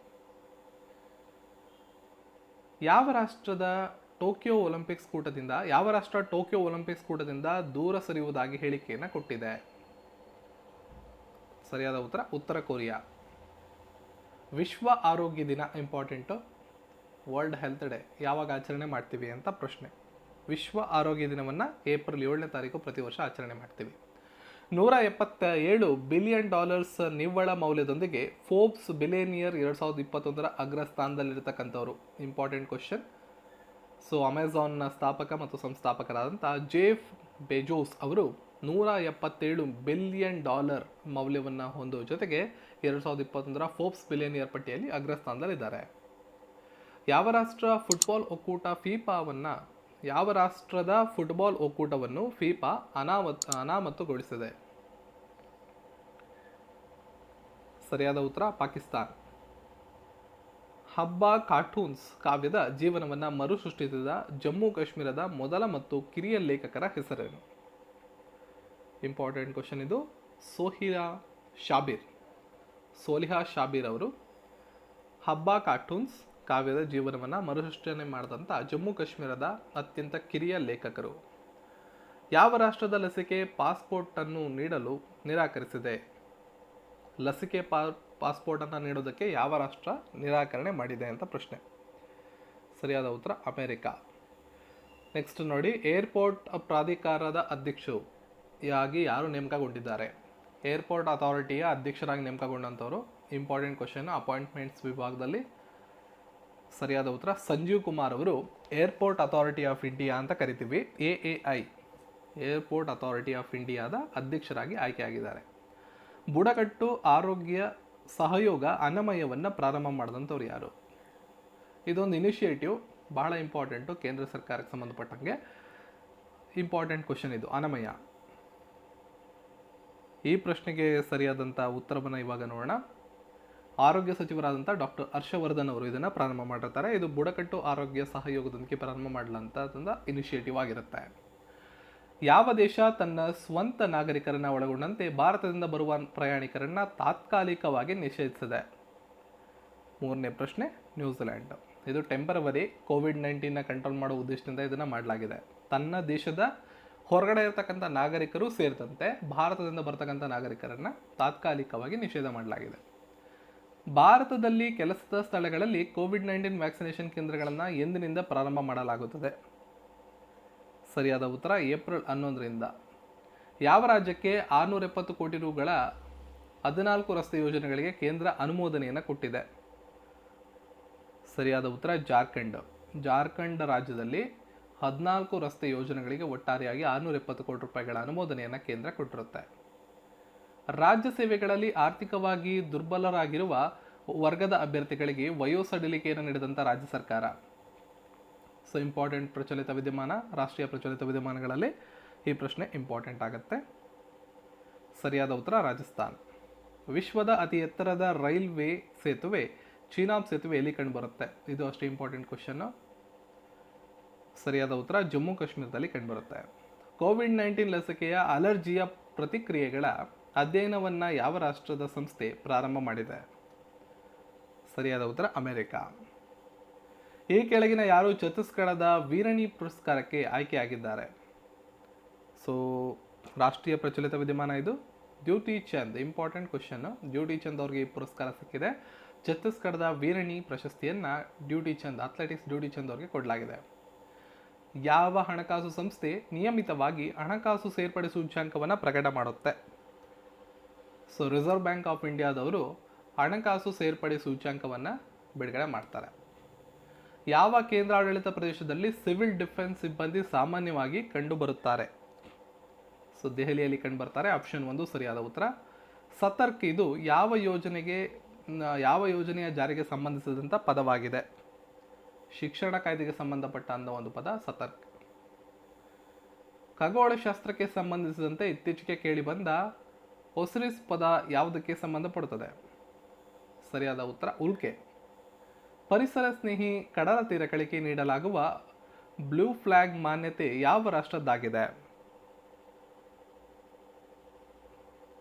ಯಾವ ರಾಷ್ಟ್ರ ಟೋಕಿಯೋ ಒಲಿಂಪಿಕ್ಸ್ ಕೂಟದಿಂದ ದೂರ ಸರಿಯುವುದಾಗಿ ಹೇಳಿಕೆಯನ್ನು ಕೊಟ್ಟಿದೆ? ಸರಿಯಾದ ಉತ್ತರ ಉತ್ತರ ಕೊರಿಯಾ. ವಿಶ್ವ ಆರೋಗ್ಯ ದಿನ, ಇಂಪಾರ್ಟೆಂಟು. ವರ್ಲ್ಡ್ ಹೆಲ್ತ್ ಡೇ ಯಾವಾಗ ಆಚರಣೆ ಮಾಡ್ತೀವಿ ಅಂತ ಪ್ರಶ್ನೆ. ವಿಶ್ವ ಆರೋಗ್ಯ ದಿನವನ್ನು ಏಪ್ರಿಲ್ 7ನೇ ತಾರೀಕು ಪ್ರತಿ ವರ್ಷ ಆಚರಣೆ ಮಾಡ್ತೀವಿ. $177 ಬಿಲಿಯನ್ ನಿವ್ವಳ ಮೌಲ್ಯದೊಂದಿಗೆ ಫೋರ್ಬ್ಸ್ ಬಿಲಿಯನಿಯರ್ 2021 ಅಗ್ರಸ್ಥಾನದಲ್ಲಿರ್ತಕ್ಕಂಥವ್ರು. Important question. ಸೊ ಅಮೆಜಾನ್ನ ಸ್ಥಾಪಕ ಮತ್ತು ಸಂಸ್ಥಾಪಕರಾದಂಥ ಜೆಫ್ ಬೆಜೋಸ್ ಅವರು $177 ಬಿಲಿಯನ್ ಮೌಲ್ಯವನ್ನು ಹೊಂದುವ ಜೊತೆಗೆ 2021 ಫೋರ್ಬ್ಸ್ ಬಿಲಿಯನಿಯರ್ ಪಟ್ಟಿಯಲ್ಲಿ ಅಗ್ರಸ್ಥಾನದಲ್ಲಿದ್ದಾರೆ. ಯಾವ ರಾಷ್ಟ್ರದ ಫುಟ್ಬಾಲ್ ಒಕ್ಕೂಟವನ್ನು ಫಿಫಾ ಅನಾಮತುಗೊಳಿಸಿದೆ? ಸರಿಯಾದ ಉತ್ತರ ಪಾಕಿಸ್ತಾನ್. ಹಬ್ಬ ಕಾರ್ಟೂನ್ಸ್ ಕಾವ್ಯದ ಜೀವನವನ್ನು ಮರುಸೃಷ್ಟಿಸಿದ ಜಮ್ಮು ಕಾಶ್ಮೀರದ ಮೊದಲ ಮತ್ತು ಕಿರಿಯ ಲೇಖಕರ ಹೆಸರೇನು? ಇಂಪಾರ್ಟೆಂಟ್ ಕ್ವಶನ್ ಇದು. ಸೋಲಿಹಾ ಶಾಬೀರ್ ಅವರು ಹಬ್ಬ ಕಾರ್ಟೂನ್ಸ್ ಕಾವ್ಯದ ಜೀವನವನ್ನು ಮರುಸೃಷ್ಟನೆ ಮಾಡಿದಂಥ ಜಮ್ಮು ಕಾಶ್ಮೀರದ ಅತ್ಯಂತ ಕಿರಿಯ ಲೇಖಕರು. ಯಾವ ರಾಷ್ಟ್ರದ ಲಸಿಕೆ ಪಾಸ್ಪೋರ್ಟನ್ನು ನೀಡಲು ನಿರಾಕರಿಸಿದೆ? ಲಸಿಕೆ ಪಾಸ್ಪೋರ್ಟನ್ನು ನೀಡೋದಕ್ಕೆ ಯಾವ ರಾಷ್ಟ್ರ ನಿರಾಕರಣೆ ಮಾಡಿದೆ ಅಂತ ಪ್ರಶ್ನೆ. ಸರಿಯಾದ ಉತ್ತರ ಅಮೆರಿಕಾ. ನೆಕ್ಸ್ಟ್ ನೋಡಿ, ಏರ್ಪೋರ್ಟ್ ಪ್ರಾಧಿಕಾರದ ಅಧ್ಯಕ್ಷರಾಗಿ ಯಾರು ನೇಮಕಗೊಂಡಿದ್ದಾರೆ? ಏರ್ಪೋರ್ಟ್ ಅಥಾರಿಟಿಯ ಅಧ್ಯಕ್ಷರಾಗಿ ನೇಮಕಗೊಂಡಂಥವರು. ಇಂಪಾರ್ಟೆಂಟ್ ಕ್ವಶನ್, ಅಪಾಯಿಂಟ್ಮೆಂಟ್ಸ್ ವಿಭಾಗದಲ್ಲಿ. ಸರಿಯಾದ ಉತ್ತರ ಸಂಜೀವ್ ಕುಮಾರ್ ಅವರು ಏರ್ಪೋರ್ಟ್ ಅಥಾರಿಟಿ ಆಫ್ ಇಂಡಿಯಾ ಅಂತ ಕರಿತೀವಿ, AAI, ಏರ್ಪೋರ್ಟ್ ಅಥಾರಿಟಿ ಆಫ್ ಇಂಡಿಯಾದ ಅಧ್ಯಕ್ಷರಾಗಿ ಆಯ್ಕೆಯಾಗಿದ್ದಾರೆ. ಬುಡಕಟ್ಟು ಆರೋಗ್ಯ ಸಹಯೋಗ ಅನಾಮಯವನ್ನು ಪ್ರಾರಂಭ ಮಾಡಿದಂಥವ್ರು ಯಾರು? ಇದೊಂದು ಇನಿಷಿಯೇಟಿವ್, ಬಹಳ ಇಂಪಾರ್ಟೆಂಟು, ಕೇಂದ್ರ ಸರ್ಕಾರಕ್ಕೆ ಸಂಬಂಧಪಟ್ಟಂಗೆ ಇಂಪಾರ್ಟೆಂಟ್ ಕ್ವಶನ್ ಇದು, ಅನಾಮಯ. ಈ ಪ್ರಶ್ನೆಗೆ ಸರಿಯಾದಂಥ ಉತ್ತರವನ್ನು ಇವಾಗ ನೋಡೋಣ. ಆರೋಗ್ಯ ಸಚಿವರಾದಂಥ ಡಾಕ್ಟರ್ ಹರ್ಷವರ್ಧನ್ ಅವರು ಇದನ್ನು ಪ್ರಾರಂಭ ಮಾಡಿರ್ತಾರೆ. ಇದು ಬುಡಕಟ್ಟು ಆರೋಗ್ಯ ಸಹಯೋಗದೊಂದಿಗೆ ಪ್ರಾರಂಭ ಮಾಡಲಂತ ಇನಿಷಿಯೇಟಿವ್ ಆಗಿರುತ್ತೆ. ಯಾವ ದೇಶ ತನ್ನ ಸ್ವಂತ ನಾಗರಿಕರನ್ನ ಒಳಗೊಂಡಂತೆ ಭಾರತದಿಂದ ಬರುವ ಪ್ರಯಾಣಿಕರನ್ನ ತಾತ್ಕಾಲಿಕವಾಗಿ ನಿಷೇಧಿಸಿದೆ? ಮೂರನೇ ಪ್ರಶ್ನೆ, ನ್ಯೂಜಿಲೆಂಡ್. ಇದು ಟೆಂಪರವರಿ ಕೋವಿಡ್-19ನ ಕಂಟ್ರೋಲ್ ಮಾಡೋ ಉದ್ದೇಶದಿಂದ ಇದನ್ನು ಮಾಡಲಾಗಿದೆ. ತನ್ನ ದೇಶದ ಹೊರಗಡೆ ಇರತಕ್ಕಂಥ ನಾಗರಿಕರು ಸೇರಿದಂತೆ ಭಾರತದಿಂದ ಬರ್ತಕ್ಕಂಥ ನಾಗರಿಕರನ್ನ ತಾತ್ಕಾಲಿಕವಾಗಿ ನಿಷೇಧ ಮಾಡಲಾಗಿದೆ. ಭಾರತದಲ್ಲಿ ಕೆಲಸದ ಸ್ಥಳಗಳಲ್ಲಿ ಕೋವಿಡ್-19 ವ್ಯಾಕ್ಸಿನೇಷನ್ ಕೇಂದ್ರಗಳನ್ನು ಎಂದಿನಿಂದ ಪ್ರಾರಂಭ ಮಾಡಲಾಗುತ್ತದೆ? ಸರಿಯಾದ ಉತ್ತರ ಏಪ್ರಿಲ್ 11ರಿಂದ. ಯಾವ ರಾಜ್ಯಕ್ಕೆ 670 ಕೋಟಿ ರುಗಳ 14 ರಸ್ತೆ ಯೋಜನೆಗಳಿಗೆ ಕೇಂದ್ರ ಅನುಮೋದನೆಯನ್ನು ಕೊಟ್ಟಿದೆ? ಸರಿಯಾದ ಉತ್ತರ ಜಾರ್ಖಂಡ್. ಜಾರ್ಖಂಡ್ ರಾಜ್ಯದಲ್ಲಿ 14 ರಸ್ತೆ ಯೋಜನೆಗಳಿಗೆ ಒಟ್ಟಾರೆಯಾಗಿ 670 ಕೋಟಿ ರೂಪಾಯಿಗಳ ಅನುಮೋದನೆಯನ್ನು ಕೇಂದ್ರ ಕೊಟ್ಟಿರುತ್ತೆ. ರಾಜ್ಯ ಸೇವೆಗಳಲ್ಲಿ ಆರ್ಥಿಕವಾಗಿ ದುರ್ಬಲರಾಗಿರುವ ವರ್ಗದ ಅಭ್ಯರ್ಥಿಗಳಿಗೆ ವಯೋಸಡಿಲಿಕೆಯನ್ನು ನೀಡಿದಂಥ ರಾಜ್ಯ ಸರ್ಕಾರ? ಸೊ ಇಂಪಾರ್ಟೆಂಟ್ ಪ್ರಚಲಿತ ವಿದ್ಯಮಾನ, ರಾಷ್ಟ್ರೀಯ ಪ್ರಚಲಿತ ವಿದ್ಯಮಾನಗಳಲ್ಲಿ ಈ ಪ್ರಶ್ನೆ ಇಂಪಾರ್ಟೆಂಟ್ ಆಗುತ್ತೆ. ಸರಿಯಾದ ಉತ್ತರ ರಾಜಸ್ಥಾನ್. ವಿಶ್ವದ ಅತಿ ಎತ್ತರದ ರೈಲ್ವೆ ಸೇತುವೆ ಚೀನಾಬ್ ಸೇತುವೆ ಎಲ್ಲಿ ಕಂಡು ಬರುತ್ತೆ? ಇದು ಅಷ್ಟೇ ಇಂಪಾರ್ಟೆಂಟ್ ಕ್ವಶನ್. ಸರಿಯಾದ ಉತ್ತರ ಜಮ್ಮು ಕಾಶ್ಮೀರದಲ್ಲಿ ಕಂಡುಬರುತ್ತೆ. ಕೋವಿಡ್-19 ಲಸಿಕೆಯ ಅಲರ್ಜಿಯ ಪ್ರತಿಕ್ರಿಯೆಗಳ ಅಧ್ಯಯನವನ್ನು ಯಾವ ರಾಷ್ಟ್ರದ ಸಂಸ್ಥೆ ಪ್ರಾರಂಭ ಮಾಡಿದೆ? ಸರಿಯಾದ ಉತ್ತರ ಅಮೆರಿಕ. ಈ ಕೆಳಗಿನ ಯಾರು ಛತ್ತೀಸ್ಗಢದ ವೀರಣಿ ಪುರಸ್ಕಾರಕ್ಕೆ ಆಯ್ಕೆಯಾಗಿದ್ದಾರೆ? ಸೊ ರಾಷ್ಟ್ರೀಯ ಪ್ರಚಲಿತ ವಿದ್ಯಮಾನ ಇದು. ಡ್ಯೂಟಿ ಚಂದ್, ಇಂಪಾರ್ಟೆಂಟ್ ಕ್ವಶನ್. ಡ್ಯೂಟಿ ಚಂದ್ ಅವ್ರಿಗೆ ಈ ಪುರಸ್ಕಾರ ಸಿಕ್ಕಿದೆ. ಛತ್ತೀಸ್ಗಢದ ವೀರಣಿ ಪ್ರಶಸ್ತಿಯನ್ನು ಡ್ಯೂಟಿ ಚಂದ್, ಅಥ್ಲೆಟಿಕ್ಸ್ ಡ್ಯೂಟಿ ಚಂದ್ ಅವ್ರಿಗೆ ಕೊಡಲಾಗಿದೆ. ಯಾವ ಹಣಕಾಸು ಸಂಸ್ಥೆ ನಿಯಮಿತವಾಗಿ ಹಣಕಾಸು ಸೇರ್ಪಡೆ ಸೂಚ್ಯಂಕವನ್ನು ಪ್ರಕಟ ಮಾಡುತ್ತೆ? ಸೊ ರಿಸರ್ವ್ ಬ್ಯಾಂಕ್ ಆಫ್ ಇಂಡಿಯಾದವರು ಹಣಕಾಸು ಸೇರ್ಪಡೆ ಸೂಚ್ಯಂಕವನ್ನು ಬಿಡುಗಡೆ ಮಾಡ್ತಾರೆ. ಯಾವ ಕೇಂದ್ರಾಡಳಿತ ಪ್ರದೇಶದಲ್ಲಿ ಸಿವಿಲ್ ಡಿಫೆನ್ಸ್ ಸಿಬ್ಬಂದಿ ಸಾಮಾನ್ಯವಾಗಿ ಕಂಡುಬರುತ್ತಾರೆ? ಸೊ ದೆಹಲಿಯಲ್ಲಿ ಕಂಡುಬರ್ತಾರೆ. ಆಪ್ಷನ್ 1 ಸರಿಯಾದ ಉತ್ತರ. ಸತರ್ಕ್ ಇದು ಯಾವ ಯೋಜನೆಯ ಜಾರಿಗೆ ಸಂಬಂಧಿಸಿದಂಥ ಪದವಾಗಿದೆ? ಶಿಕ್ಷಣ ಕಾಯ್ದೆಗೆ ಸಂಬಂಧಪಟ್ಟ ಒಂದು ಪದ ಸತರ್ಕ್. ಖಗೋಳಶಾಸ್ತ್ರಕ್ಕೆ ಸಂಬಂಧಿಸಿದಂತೆ ಇತ್ತೀಚೆಗೆ ಕೇಳಿಬಂದ ಒಸಿರಿಸ್ ಪದ ಯಾವುದಕ್ಕೆ ಸಂಬಂಧಪಡುತ್ತದೆ? ಸರಿಯಾದ ಉತ್ತರ ಉಲ್ಕೆ. ಪರಿಸರ ಸ್ನೇಹಿ ಕಡಲ ತೀರಗಳಿಗೆ ನೀಡಲಾಗುವ ಬ್ಲೂ ಫ್ಲಾಗ್ ಮಾನ್ಯತೆ ಯಾವ ರಾಷ್ಟ್ರದ್ದಾಗಿದೆ?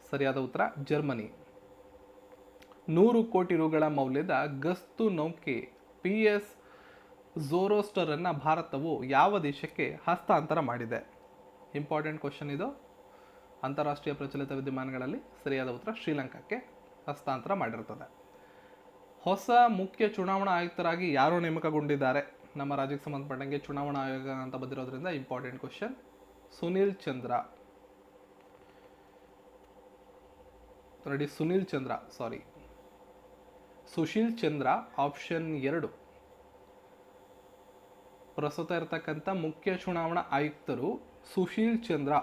ಸರಿಯಾದ ಉತ್ತರ ಜರ್ಮನಿ. 100 ಕೋಟಿ ರುಗಳ ಮೌಲ್ಯದ ಗಸ್ತು ನೌಕೆ PS ಝೋರೋಸ್ಟರ್ ಅನ್ನು ಭಾರತವು ಯಾವ ದೇಶಕ್ಕೆ ಹಸ್ತಾಂತರ ಮಾಡಿದೆ? ಇಂಪಾರ್ಟೆಂಟ್ ಕ್ವಶನ್ ಇದು. ಅಂತಾರಾಷ್ಟ್ರೀಯ ಪ್ರಚಲಿತ ವಿದ್ಯಮಾನಗಳಲ್ಲಿ ಸರಿಯಾದ ಉತ್ತರ ಶ್ರೀಲಂಕಾಕ್ಕೆ ಹಸ್ತಾಂತರ ಮಾಡಿರುತ್ತದೆ. ಹೊಸ ಮುಖ್ಯ ಚುನಾವಣಾ ಆಯುಕ್ತರಾಗಿ ಯಾರು ನೇಮಕಗೊಂಡಿದ್ದಾರೆ? ನಮ್ಮ ರಾಜ್ಯಕ್ಕೆ ಸಂಬಂಧಪಟ್ಟಂಗೆ ಚುನಾವಣಾ ಆಯೋಗ ಅಂತ ಬಂದಿರೋದ್ರಿಂದ important question. Sushil Chandra. Option 2. ಪ್ರಸ್ತುತ ಇರತಕ್ಕಂಥ ಮುಖ್ಯ ಚುನಾವಣಾ ಆಯುಕ್ತರು ಸುಶೀಲ್ ಚಂದ್ರ.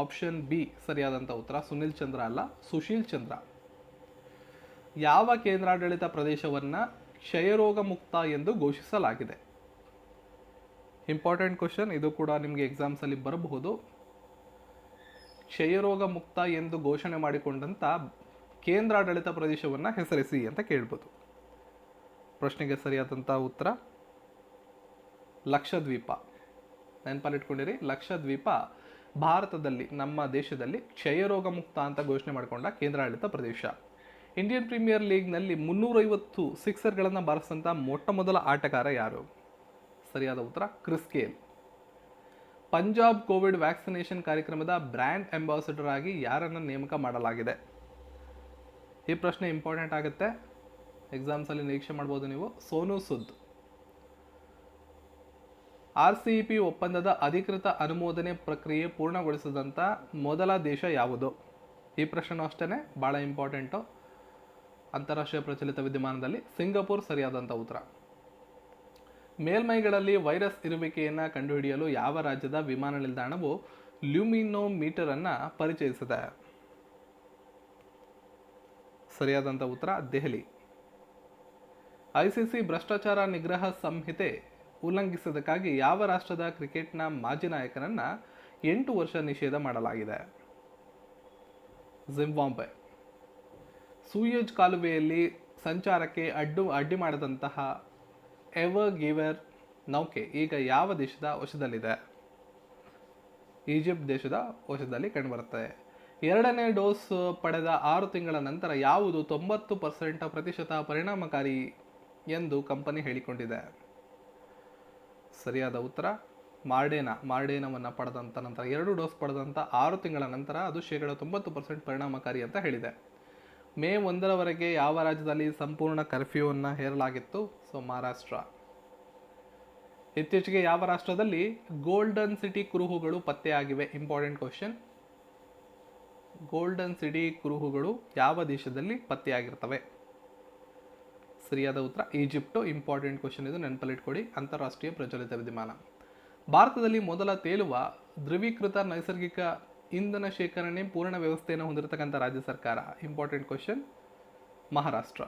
ಆಪ್ಷನ್ ಬಿ ಸರಿಯಾದಂಥ ಉತ್ತರ. ಸುನಿಲ್ ಚಂದ್ರ ಅಲ್ಲ, ಸುಶೀಲ್ ಚಂದ್ರ. ಯಾವ ಕೇಂದ್ರಾಡಳಿತ ಪ್ರದೇಶವನ್ನು ಕ್ಷಯರೋಗ ಮುಕ್ತ ಎಂದು ಘೋಷಿಸಲಾಗಿದೆ? Important question. ಇದು ಕೂಡ ನಿಮಗೆ ಎಕ್ಸಾಮ್ಸಲ್ಲಿ ಬರಬಹುದು. ಕ್ಷಯರೋಗ ಮುಕ್ತ ಎಂದು ಘೋಷಣೆ ಮಾಡಿಕೊಂಡಂಥ ಕೇಂದ್ರಾಡಳಿತ ಪ್ರದೇಶವನ್ನು ಹೆಸರಿಸಿ ಅಂತ ಕೇಳ್ಬೋದು. ಪ್ರಶ್ನೆಗೆ ಸರಿಯಾದಂಥ ಉತ್ತರ ಲಕ್ಷದ್ವೀಪ. ನೆನಪಲ್ಲಿಟ್ಕೊಂಡಿರಿ, ಲಕ್ಷದ್ವೀಪ ಭಾರತದಲ್ಲಿ, ನಮ್ಮ ದೇಶದಲ್ಲಿ ಕ್ಷಯರೋಗ ಮುಕ್ತ ಅಂತ ಘೋಷಣೆ ಮಾಡಿಕೊಂಡ ಕೇಂದ್ರಾಡಳಿತ ಪ್ರದೇಶ. ಇಂಡಿಯನ್ ಪ್ರೀಮಿಯರ್ ಲೀಗ್ನಲ್ಲಿ 350 ಸಿಕ್ಸರ್ಗಳನ್ನು ಬಾರಿಸಿದಂಥ ಮೊಟ್ಟ ಮೊದಲ ಆಟಗಾರ ಯಾರು? ಸರಿಯಾದ ಉತ್ತರ Chris Gayle. Punjab covid vaccination ಕಾರ್ಯಕ್ರಮದ ಬ್ರ್ಯಾಂಡ್ ಅಂಬಾಸಿಡರ್ ಆಗಿ ಯಾರನ್ನು ನೇಮಕ ಮಾಡಲಾಗಿದೆ? ಈ ಪ್ರಶ್ನೆ ಇಂಪಾರ್ಟೆಂಟ್ ಆಗುತ್ತೆ, ಎಕ್ಸಾಮ್ಸಲ್ಲಿ ನಿರೀಕ್ಷೆ ಮಾಡ್ಬೋದು ನೀವು. ಸೋನು ಸುದ್. RCEP ಒಪ್ಪಂದದ ಅಧಿಕೃತ ಅನುಮೋದನೆ ಪ್ರಕ್ರಿಯೆ ಪೂರ್ಣಗೊಳಿಸಿದಂಥ ಮೊದಲ ದೇಶ ಯಾವುದು? ಈ ಪ್ರಶ್ನೆ ಅಷ್ಟೇ ಭಾಳ ಇಂಪಾರ್ಟೆಂಟು. ಅಂತಾರಾಷ್ಟ್ರೀಯ ಪ್ರಚಲಿತ ವಿದ್ಯಮಾನದಲ್ಲಿ ಸಿಂಗಪುರ್ ಸರಿಯಾದಂಥ ಉತ್ತರ. ಮೇಲ್ಮೈಗಳಲ್ಲಿ ವೈರಸ್ ಇರುವಿಕೆಯನ್ನು ಕಂಡುಹಿಡಿಯಲು ಯಾವ ರಾಜ್ಯದ ವಿಮಾನ ನಿಲ್ದಾಣವು ಲ್ಯೂಮಿನೋಮೀಟರ್ ಅನ್ನು ಪರಿಚಯಿಸಿದೆ? ಸರಿಯಾದಂಥ ಉತ್ತರ ದೆಹಲಿ. ICC ಭ್ರಷ್ಟಾಚಾರ ನಿಗ್ರಹ ಸಂಹಿತೆ ಉಲ್ಲಂಘಿಸಿದ್ದಕ್ಕಾಗಿ ಯಾವ ರಾಷ್ಟ್ರದ ಕ್ರಿಕೆಟ್ನ ಮಾಜಿ ನಾಯಕನನ್ನು 8 ವರ್ಷ ನಿಷೇಧ ಮಾಡಲಾಗಿದೆ? ಜಿಂಬಾಬ್ವೆ. ಸೂಯೆಜ್ ಕಾಲುವೆಯಲ್ಲಿ ಸಂಚಾರಕ್ಕೆ ಅಡ್ಡಿ ಮಾಡಿದಂತಹ ಎವರ್ ಗಿವರ್ ನೌಕೆ ಈಗ ಯಾವ ದೇಶದ ವಶದಲ್ಲಿದೆ? ಈಜಿಪ್ಟ್ ದೇಶದ ವಶದಲ್ಲಿ ಕಂಡುಬರುತ್ತದೆ. ಎರಡನೇ ಡೋಸ್ ಪಡೆದ 6 ತಿಂಗಳ ನಂತರ ಯಾವುದು 90% ಪರಿಣಾಮಕಾರಿ ಎಂದು ಕಂಪನಿ ಹೇಳಿಕೊಂಡಿದೆ? ಸರಿಯಾದ ಉತ್ತರ ಮಾರ್ಡೇನವನ್ನು ಪಡೆದಂಥ ನಂತರ 2 ಡೋಸ್ ಪಡೆದಂಥ 6 ತಿಂಗಳ ನಂತರ ಅದು 90% ಪರಿಣಾಮಕಾರಿ ಅಂತ ಹೇಳಿದೆ. ಮೇ 1ರವರೆಗೆ ಯಾವ ರಾಜ್ಯದಲ್ಲಿ ಸಂಪೂರ್ಣ ಕರ್ಫ್ಯೂವನ್ನು ಹೇರಲಾಗಿತ್ತು? ಮಹಾರಾಷ್ಟ್ರ. ಇತ್ತೀಚೆಗೆ ಯಾವ ರಾಷ್ಟ್ರದಲ್ಲಿ ಗೋಲ್ಡನ್ ಸಿಟಿ ಕುರುಹುಗಳು ಪತ್ತೆಯಾಗಿವೆ? Important question. ಗೋಲ್ಡನ್ ಸಿಟಿ ಕುರುಹುಗಳು ಯಾವ ದೇಶದಲ್ಲಿ ಪತ್ತೆಯಾಗಿರ್ತವೆ? ಸರಿಯಾದ ಉತ್ತರ ಈಜಿಪ್ಟು. ಇಂಪಾರ್ಟೆಂಟ್ ಕ್ವಶನ್ ಇದು, ನೆನಪಲ್ಲಿಟ್ಕೊಡಿ. ಅಂತಾರಾಷ್ಟ್ರೀಯ ಪ್ರಚಲಿತ ವಿದ್ಯಮಾನ. ಭಾರತದಲ್ಲಿ ಮೊದಲ ತೇಲುವ ಧ್ರುವೀಕೃತ ನೈಸರ್ಗಿಕ ಇಂಧನ ಶೇಖರಣೆ ಪೂರ್ಣ ವ್ಯವಸ್ಥೆಯನ್ನು ಹೊಂದಿರತಕ್ಕಂಥ ರಾಜ್ಯ ಸರ್ಕಾರ? Important question. Maharashtra.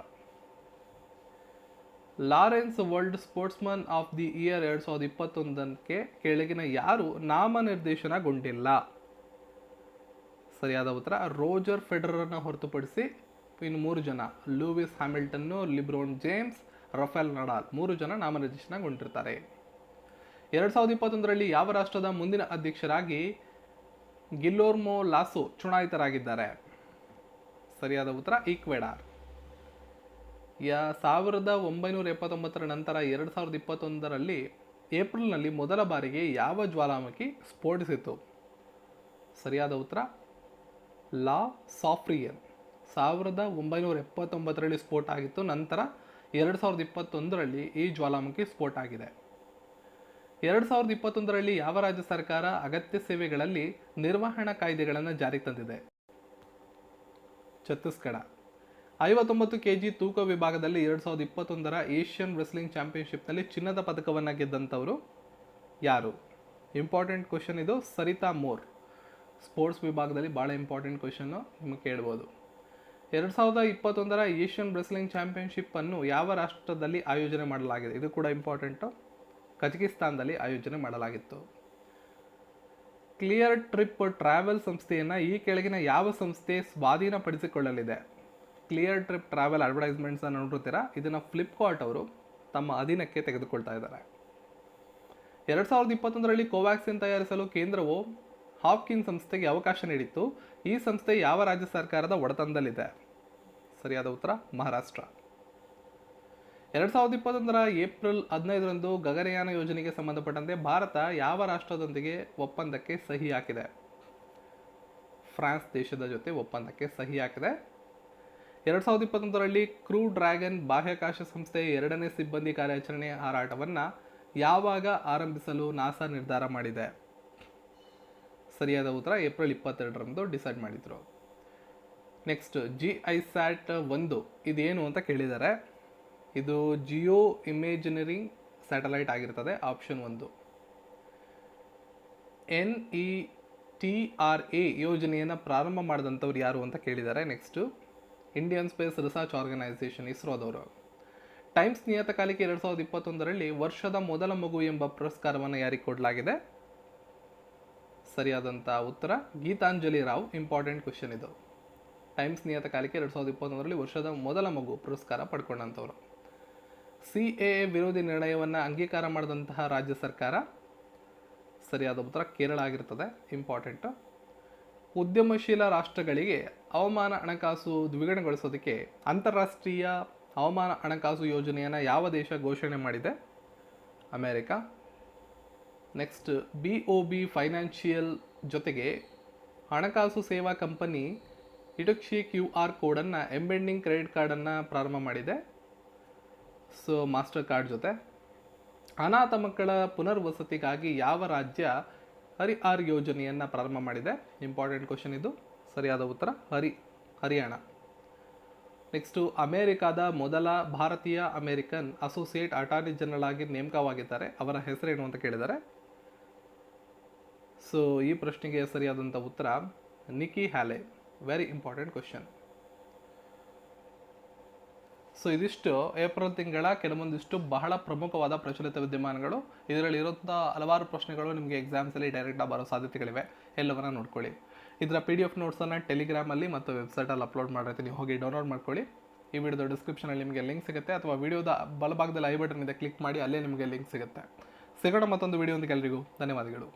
Laureus world sportsman of the year 2021ಕ್ಕೆ ಕೆಳಗಿನ ಯಾರು ನಾಮನಿರ್ದೇಶನಗೊಂಡಿಲ್ಲ? ಸರಿಯಾದ ಉತ್ತರ ರೋಜರ್ ಫೆಡರರ್ನ ಹೊರತುಪಡಿಸಿ ಇನ್ನು 3 ಜನ, ಲೂಯಿಸ್ ಹ್ಯಾಮಿಲ್ಟನ್ನು, ಲಿಬ್ರಾನ್ ಜೇಮ್ಸ್, ರಫೇಲ್ ನಡಾಲ್ 3 ಜನ ನಾಮನಿರ್ದೇಶನಗೊಂಡಿರ್ತಾರೆ. 2021ರಲ್ಲಿ ಯಾವ ರಾಷ್ಟ್ರದ ಮುಂದಿನ ಅಧ್ಯಕ್ಷರಾಗಿ ಗಿಲ್ಲೋರ್ಮೋ ಲಾಸೋ ಚುನಾಯಿತರಾಗಿದ್ದಾರೆ? ಸರಿಯಾದ ಉತ್ತರ ಈಕ್ವೆಡಾರ್. 1979ರ ನಂತರ 2021ರಲ್ಲಿ ಏಪ್ರಿಲ್ನಲ್ಲಿ ಮೊದಲ ಬಾರಿಗೆ ಯಾವ ಜ್ವಾಲಾಮುಖಿ ಸ್ಫೋಟಿಸಿತು? ಸರಿಯಾದ ಉತ್ತರ ಲಾ ಸಾಫ್ರಿಯನ್. 1979ರಲ್ಲಿ ಸ್ಫೋಟ ಆಗಿತ್ತು. ನಂತರ 2021ರಲ್ಲಿ ಈ ಜ್ವಾಲಾಮುಖಿ ಸ್ಫೋಟ ಆಗಿದೆ. 2021ರಲ್ಲಿ ಯಾವ ರಾಜ್ಯ ಸರ್ಕಾರ ಅಗತ್ಯ ಸೇವೆಗಳಲ್ಲಿ ನಿರ್ವಹಣಾ ಕಾಯ್ದೆಗಳನ್ನು ಜಾರಿಗೆ ತಂದಿದೆ? ಛತ್ತೀಸ್ಗಢ. 59 kg ತೂಕ ವಿಭಾಗದಲ್ಲಿ 2021ರ ಏಷ್ಯನ್ ರೆಸ್ಲಿಂಗ್ ಚಾಂಪಿಯನ್ಶಿಪ್ನಲ್ಲಿ ಚಿನ್ನದ ಪದಕವನ್ನು ಗೆದ್ದಂಥವರು ಯಾರು? ಇಂಪಾರ್ಟೆಂಟ್ ಕ್ವಶನ್ ಇದು. ಸರಿತಾ ಮೋರ್. ಸ್ಪೋರ್ಟ್ಸ್ ವಿಭಾಗದಲ್ಲಿ ಭಾಳ ಇಂಪಾರ್ಟೆಂಟ್ ಕ್ವಶನ್ನು ನಿಮಗೆ ಕೇಳ್ಬೋದು. 2021ರ ಏಷ್ಯನ್ ರೆಸ್ಲಿಂಗ್ ಚಾಂಪಿಯನ್ಶಿಪ್ಪನ್ನು ಯಾವ ರಾಷ್ಟ್ರದಲ್ಲಿ ಆಯೋಜನೆ ಮಾಡಲಾಗಿದೆ? ಇದು ಕೂಡ ಇಂಪಾರ್ಟೆಂಟು. ಕಜಕಿಸ್ತಾನದಲ್ಲಿ ಆಯೋಜನೆ ಮಾಡಲಾಗಿತ್ತು. ಕ್ಲಿಯರ್ ಟ್ರಿಪ್ ಟ್ರಾವೆಲ್ ಸಂಸ್ಥೆಯನ್ನು ಈ ಕೆಳಗಿನ ಯಾವ ಸಂಸ್ಥೆ ಸ್ವಾಧೀನಪಡಿಸಿಕೊಳ್ಳಲಿದೆ? ಕ್ಲಿಯರ್ ಟ್ರಿಪ್ ಟ್ರಾವೆಲ್ ಅಡ್ವರ್ಟೈಸ್ಮೆಂಟ್ಸನ್ನು ನೋಡಿರ್ತೀರಾ, ಇದನ್ನು ಫ್ಲಿಪ್ಕಾರ್ಟ್ ಅವರು ತಮ್ಮ ಅಧೀನಕ್ಕೆ ತೆಗೆದುಕೊಳ್ತಾ ಇದ್ದಾರೆ. 2021ರಲ್ಲಿ ಕೋವ್ಯಾಕ್ಸಿನ್ ತಯಾರಿಸಲು ಕೇಂದ್ರವು ಹಾಪ್ಕಿನ್ ಸಂಸ್ಥೆಗೆ ಅವಕಾಶ ನೀಡಿತ್ತು. ಈ ಸಂಸ್ಥೆ ಯಾವ ರಾಜ್ಯ ಸರ್ಕಾರದ ಒಡೆತನದಲ್ಲಿದೆ? ಸರಿಯಾದ ಉತ್ತರ ಮಹಾರಾಷ್ಟ್ರ. 2021ರ ಏಪ್ರಿಲ್ 15ರಂದು ಗಗನಯಾನ ಯೋಜನೆಗೆ ಸಂಬಂಧಪಟ್ಟಂತೆ ಭಾರತ ಯಾವ ರಾಷ್ಟ್ರದೊಂದಿಗೆ ಒಪ್ಪಂದಕ್ಕೆ ಸಹಿ ಹಾಕಿದೆ? ಫ್ರಾನ್ಸ್ ದೇಶದ ಜೊತೆ ಒಪ್ಪಂದಕ್ಕೆ ಸಹಿ ಹಾಕಿದೆ. 2021ರಲ್ಲಿ ಕ್ರೂ ಡ್ರ್ಯಾಗನ್ ಬಾಹ್ಯಾಕಾಶ ಸಂಸ್ಥೆಯ 2ನೇ ಸಿಬ್ಬಂದಿ ಕಾರ್ಯಾಚರಣೆ ಹಾರಾಟವನ್ನು ಯಾವಾಗ ಆರಂಭಿಸಲು ನಾಸಾ ನಿರ್ಧಾರ ಮಾಡಿದೆ? ಸರಿಯಾದ ಉತ್ತರ ಏಪ್ರಿಲ್ 22ರಂದು ಡಿಸೈಡ್ ಮಾಡಿದ್ರು. ನೆಕ್ಸ್ಟ್ GISAT 1 ಇದೇನು ಅಂತ ಕೇಳಿದ್ದಾರೆ. ಇದು ಜಿಯೋ ಇಮೇಜಿನರಿಂಗ್ ಸ್ಯಾಟಲೈಟ್ ಆಗಿರ್ತದೆ. ಆಪ್ಷನ್ 1. NETRA ಯೋಜನೆಯನ್ನು ಪ್ರಾರಂಭ ಮಾಡಿದಂಥವ್ರು ಯಾರು ಅಂತ ಕೇಳಿದ್ದಾರೆ. Next Indian Space Research Organisation, ಇಸ್ರೋದವರು. ಟೈಮ್ಸ್ ನಿಯತಕಾಲಿಕೆ 2021ರಲ್ಲಿ ವರ್ಷದ ಮೊದಲ ಮಗು ಎಂಬ ಪುರಸ್ಕಾರವನ್ನು ಯಾರಿಗೆ ಕೊಡಲಾಗಿದೆ? ಸರಿಯಾದಂಥ ಉತ್ತರ ಗೀತಾಂಜಲಿ ರಾವ್. ಇಂಪಾರ್ಟೆಂಟ್ ಕ್ವಶನ್ ಇದು. ಟೈಮ್ಸ್ ನಿಯತಕಾಲಿಕೆ 2021ರಲ್ಲಿ ವರ್ಷದ ಮೊದಲ ಮಗು ಪುರಸ್ಕಾರ ಪಡ್ಕೊಂಡಂಥವ್ರು. CAA ವಿರೋಧಿ ನಿರ್ಣಯವನ್ನು ಅಂಗೀಕಾರ ಮಾಡಿದಂತಹ ರಾಜ್ಯ ಸರ್ಕಾರ? ಸರಿಯಾದ ಉತ್ತರ ಕೇರಳ ಆಗಿರ್ತದೆ. ಇಂಪಾರ್ಟೆಂಟು. ಉದ್ಯಮಶೀಲ ರಾಷ್ಟ್ರಗಳಿಗೆ ಹವಾಮಾನ ಹಣಕಾಸು ದ್ವಿಗುಣಗೊಳಿಸೋದಕ್ಕೆ ಅಂತಾರಾಷ್ಟ್ರೀಯ ಹವಾಮಾನ ಹಣಕಾಸು ಯೋಜನೆಯನ್ನು ಯಾವ ದೇಶ ಘೋಷಣೆ ಮಾಡಿದೆ? ಅಮೇರಿಕಾ. ನೆಕ್ಸ್ಟ್ BOB ಫೈನಾನ್ಷಿಯಲ್ ಜೊತೆಗೆ ಹಣಕಾಸು ಸೇವಾ ಕಂಪನಿ ಇಟುಕ್ಷಿ QR ಕೋಡನ್ನು ಎಂಬೆಂಡಿಂಗ್ ಕ್ರೆಡಿಟ್ ಕಾರ್ಡನ್ನು ಪ್ರಾರಂಭ ಮಾಡಿದೆ. ಮಾಸ್ಟರ್ ಕಾರ್ಡ್ ಜೊತೆ. ಅನಾಥ ಮಕ್ಕಳ ಪುನರ್ವಸತಿಗಾಗಿ ಯಾವ ರಾಜ್ಯ ಹರಿಆರ್ ಯೋಜನೆಯನ್ನು ಪ್ರಾರಂಭ ಮಾಡಿದೆ? ಇಂಪಾರ್ಟೆಂಟ್ ಕ್ವಶನ್ ಇದು. ಸರಿಯಾದ ಉತ್ತರ ಹರಿಯಾಣ. ನೆಕ್ಸ್ಟು ಅಮೇರಿಕಾದ ಮೊದಲ ಭಾರತೀಯ ಅಮೇರಿಕನ್ ಅಸೋಸಿಯೇಟ್ ಅಟಾರ್ನಿ ಜನರಲ್ ಆಗಿ ನೇಮಕವಾಗಿದ್ದಾರೆ. ಅವರ ಹೆಸರೇನು ಅಂತ ಕೇಳಿದ್ದಾರೆ. ಈ ಪ್ರಶ್ನೆಗೆ ಸರಿಯಾದಂಥ ಉತ್ತರ Nikki Haley. Very important question. ಇದಿಷ್ಟು ಏಪ್ರಿಲ್ ತಿಂಗಳ ಕೆಲವೊಂದಿಷ್ಟು ಬಹಳ ಪ್ರಮುಖವಾದ ಪ್ರಚಲಿತ ವಿದ್ಯಮಾನಗಳು. ಇದರಲ್ಲಿ ಇರುವಂಥ ಹಲವಾರು ಪ್ರಶ್ನೆಗಳು ನಿಮಗೆ ಎಕ್ಸಾಮ್ಸಲ್ಲಿ ಡೈರೆಕ್ಟಾಗಿ ಬರೋ ಸಾಧ್ಯತೆಗಳಿವೆ. ಎಲ್ಲವನ್ನ ನೋಡ್ಕೊಳ್ಳಿ. ಇದರ PDF ನೋಟ್ಸನ್ನು ಟೆಲಿಗ್ರಾಮಲ್ಲಿ ಮತ್ತು ವೆಬ್ಸೈಟಲ್ಲಿ ಅಪ್ಲೋಡ್ ಮಾಡಿರ್ತೀನಿ. ಹೋಗಿ ಡೌನ್ಲೋಡ್ ಮಾಡ್ಕೊಳ್ಳಿ. ಈ ವಿಡಿಯೋದ ಡಿಸ್ಕ್ರಿಪ್ಷನಲ್ಲಿ ನಿಮಗೆ ಲಿಂಕ್ ಸಿಗುತ್ತೆ, ಅಥವಾ ವಿಡಿಯೋದ ಬಲಭಾಗದಲ್ಲಿ ಐ ಬಟನ್ ಇದೆ, ಕ್ಲಿಕ್ ಮಾಡಿ, ಅಲ್ಲೇ ನಿಮಗೆ ಲಿಂಕ್ ಸಿಗುತ್ತೆ. ಸಿಗೋಣ ಮತ್ತೊಂದು ವಿಡಿಯೋ. ಎಲ್ಲರಿಗೂ ಧನ್ಯವಾದಗಳು.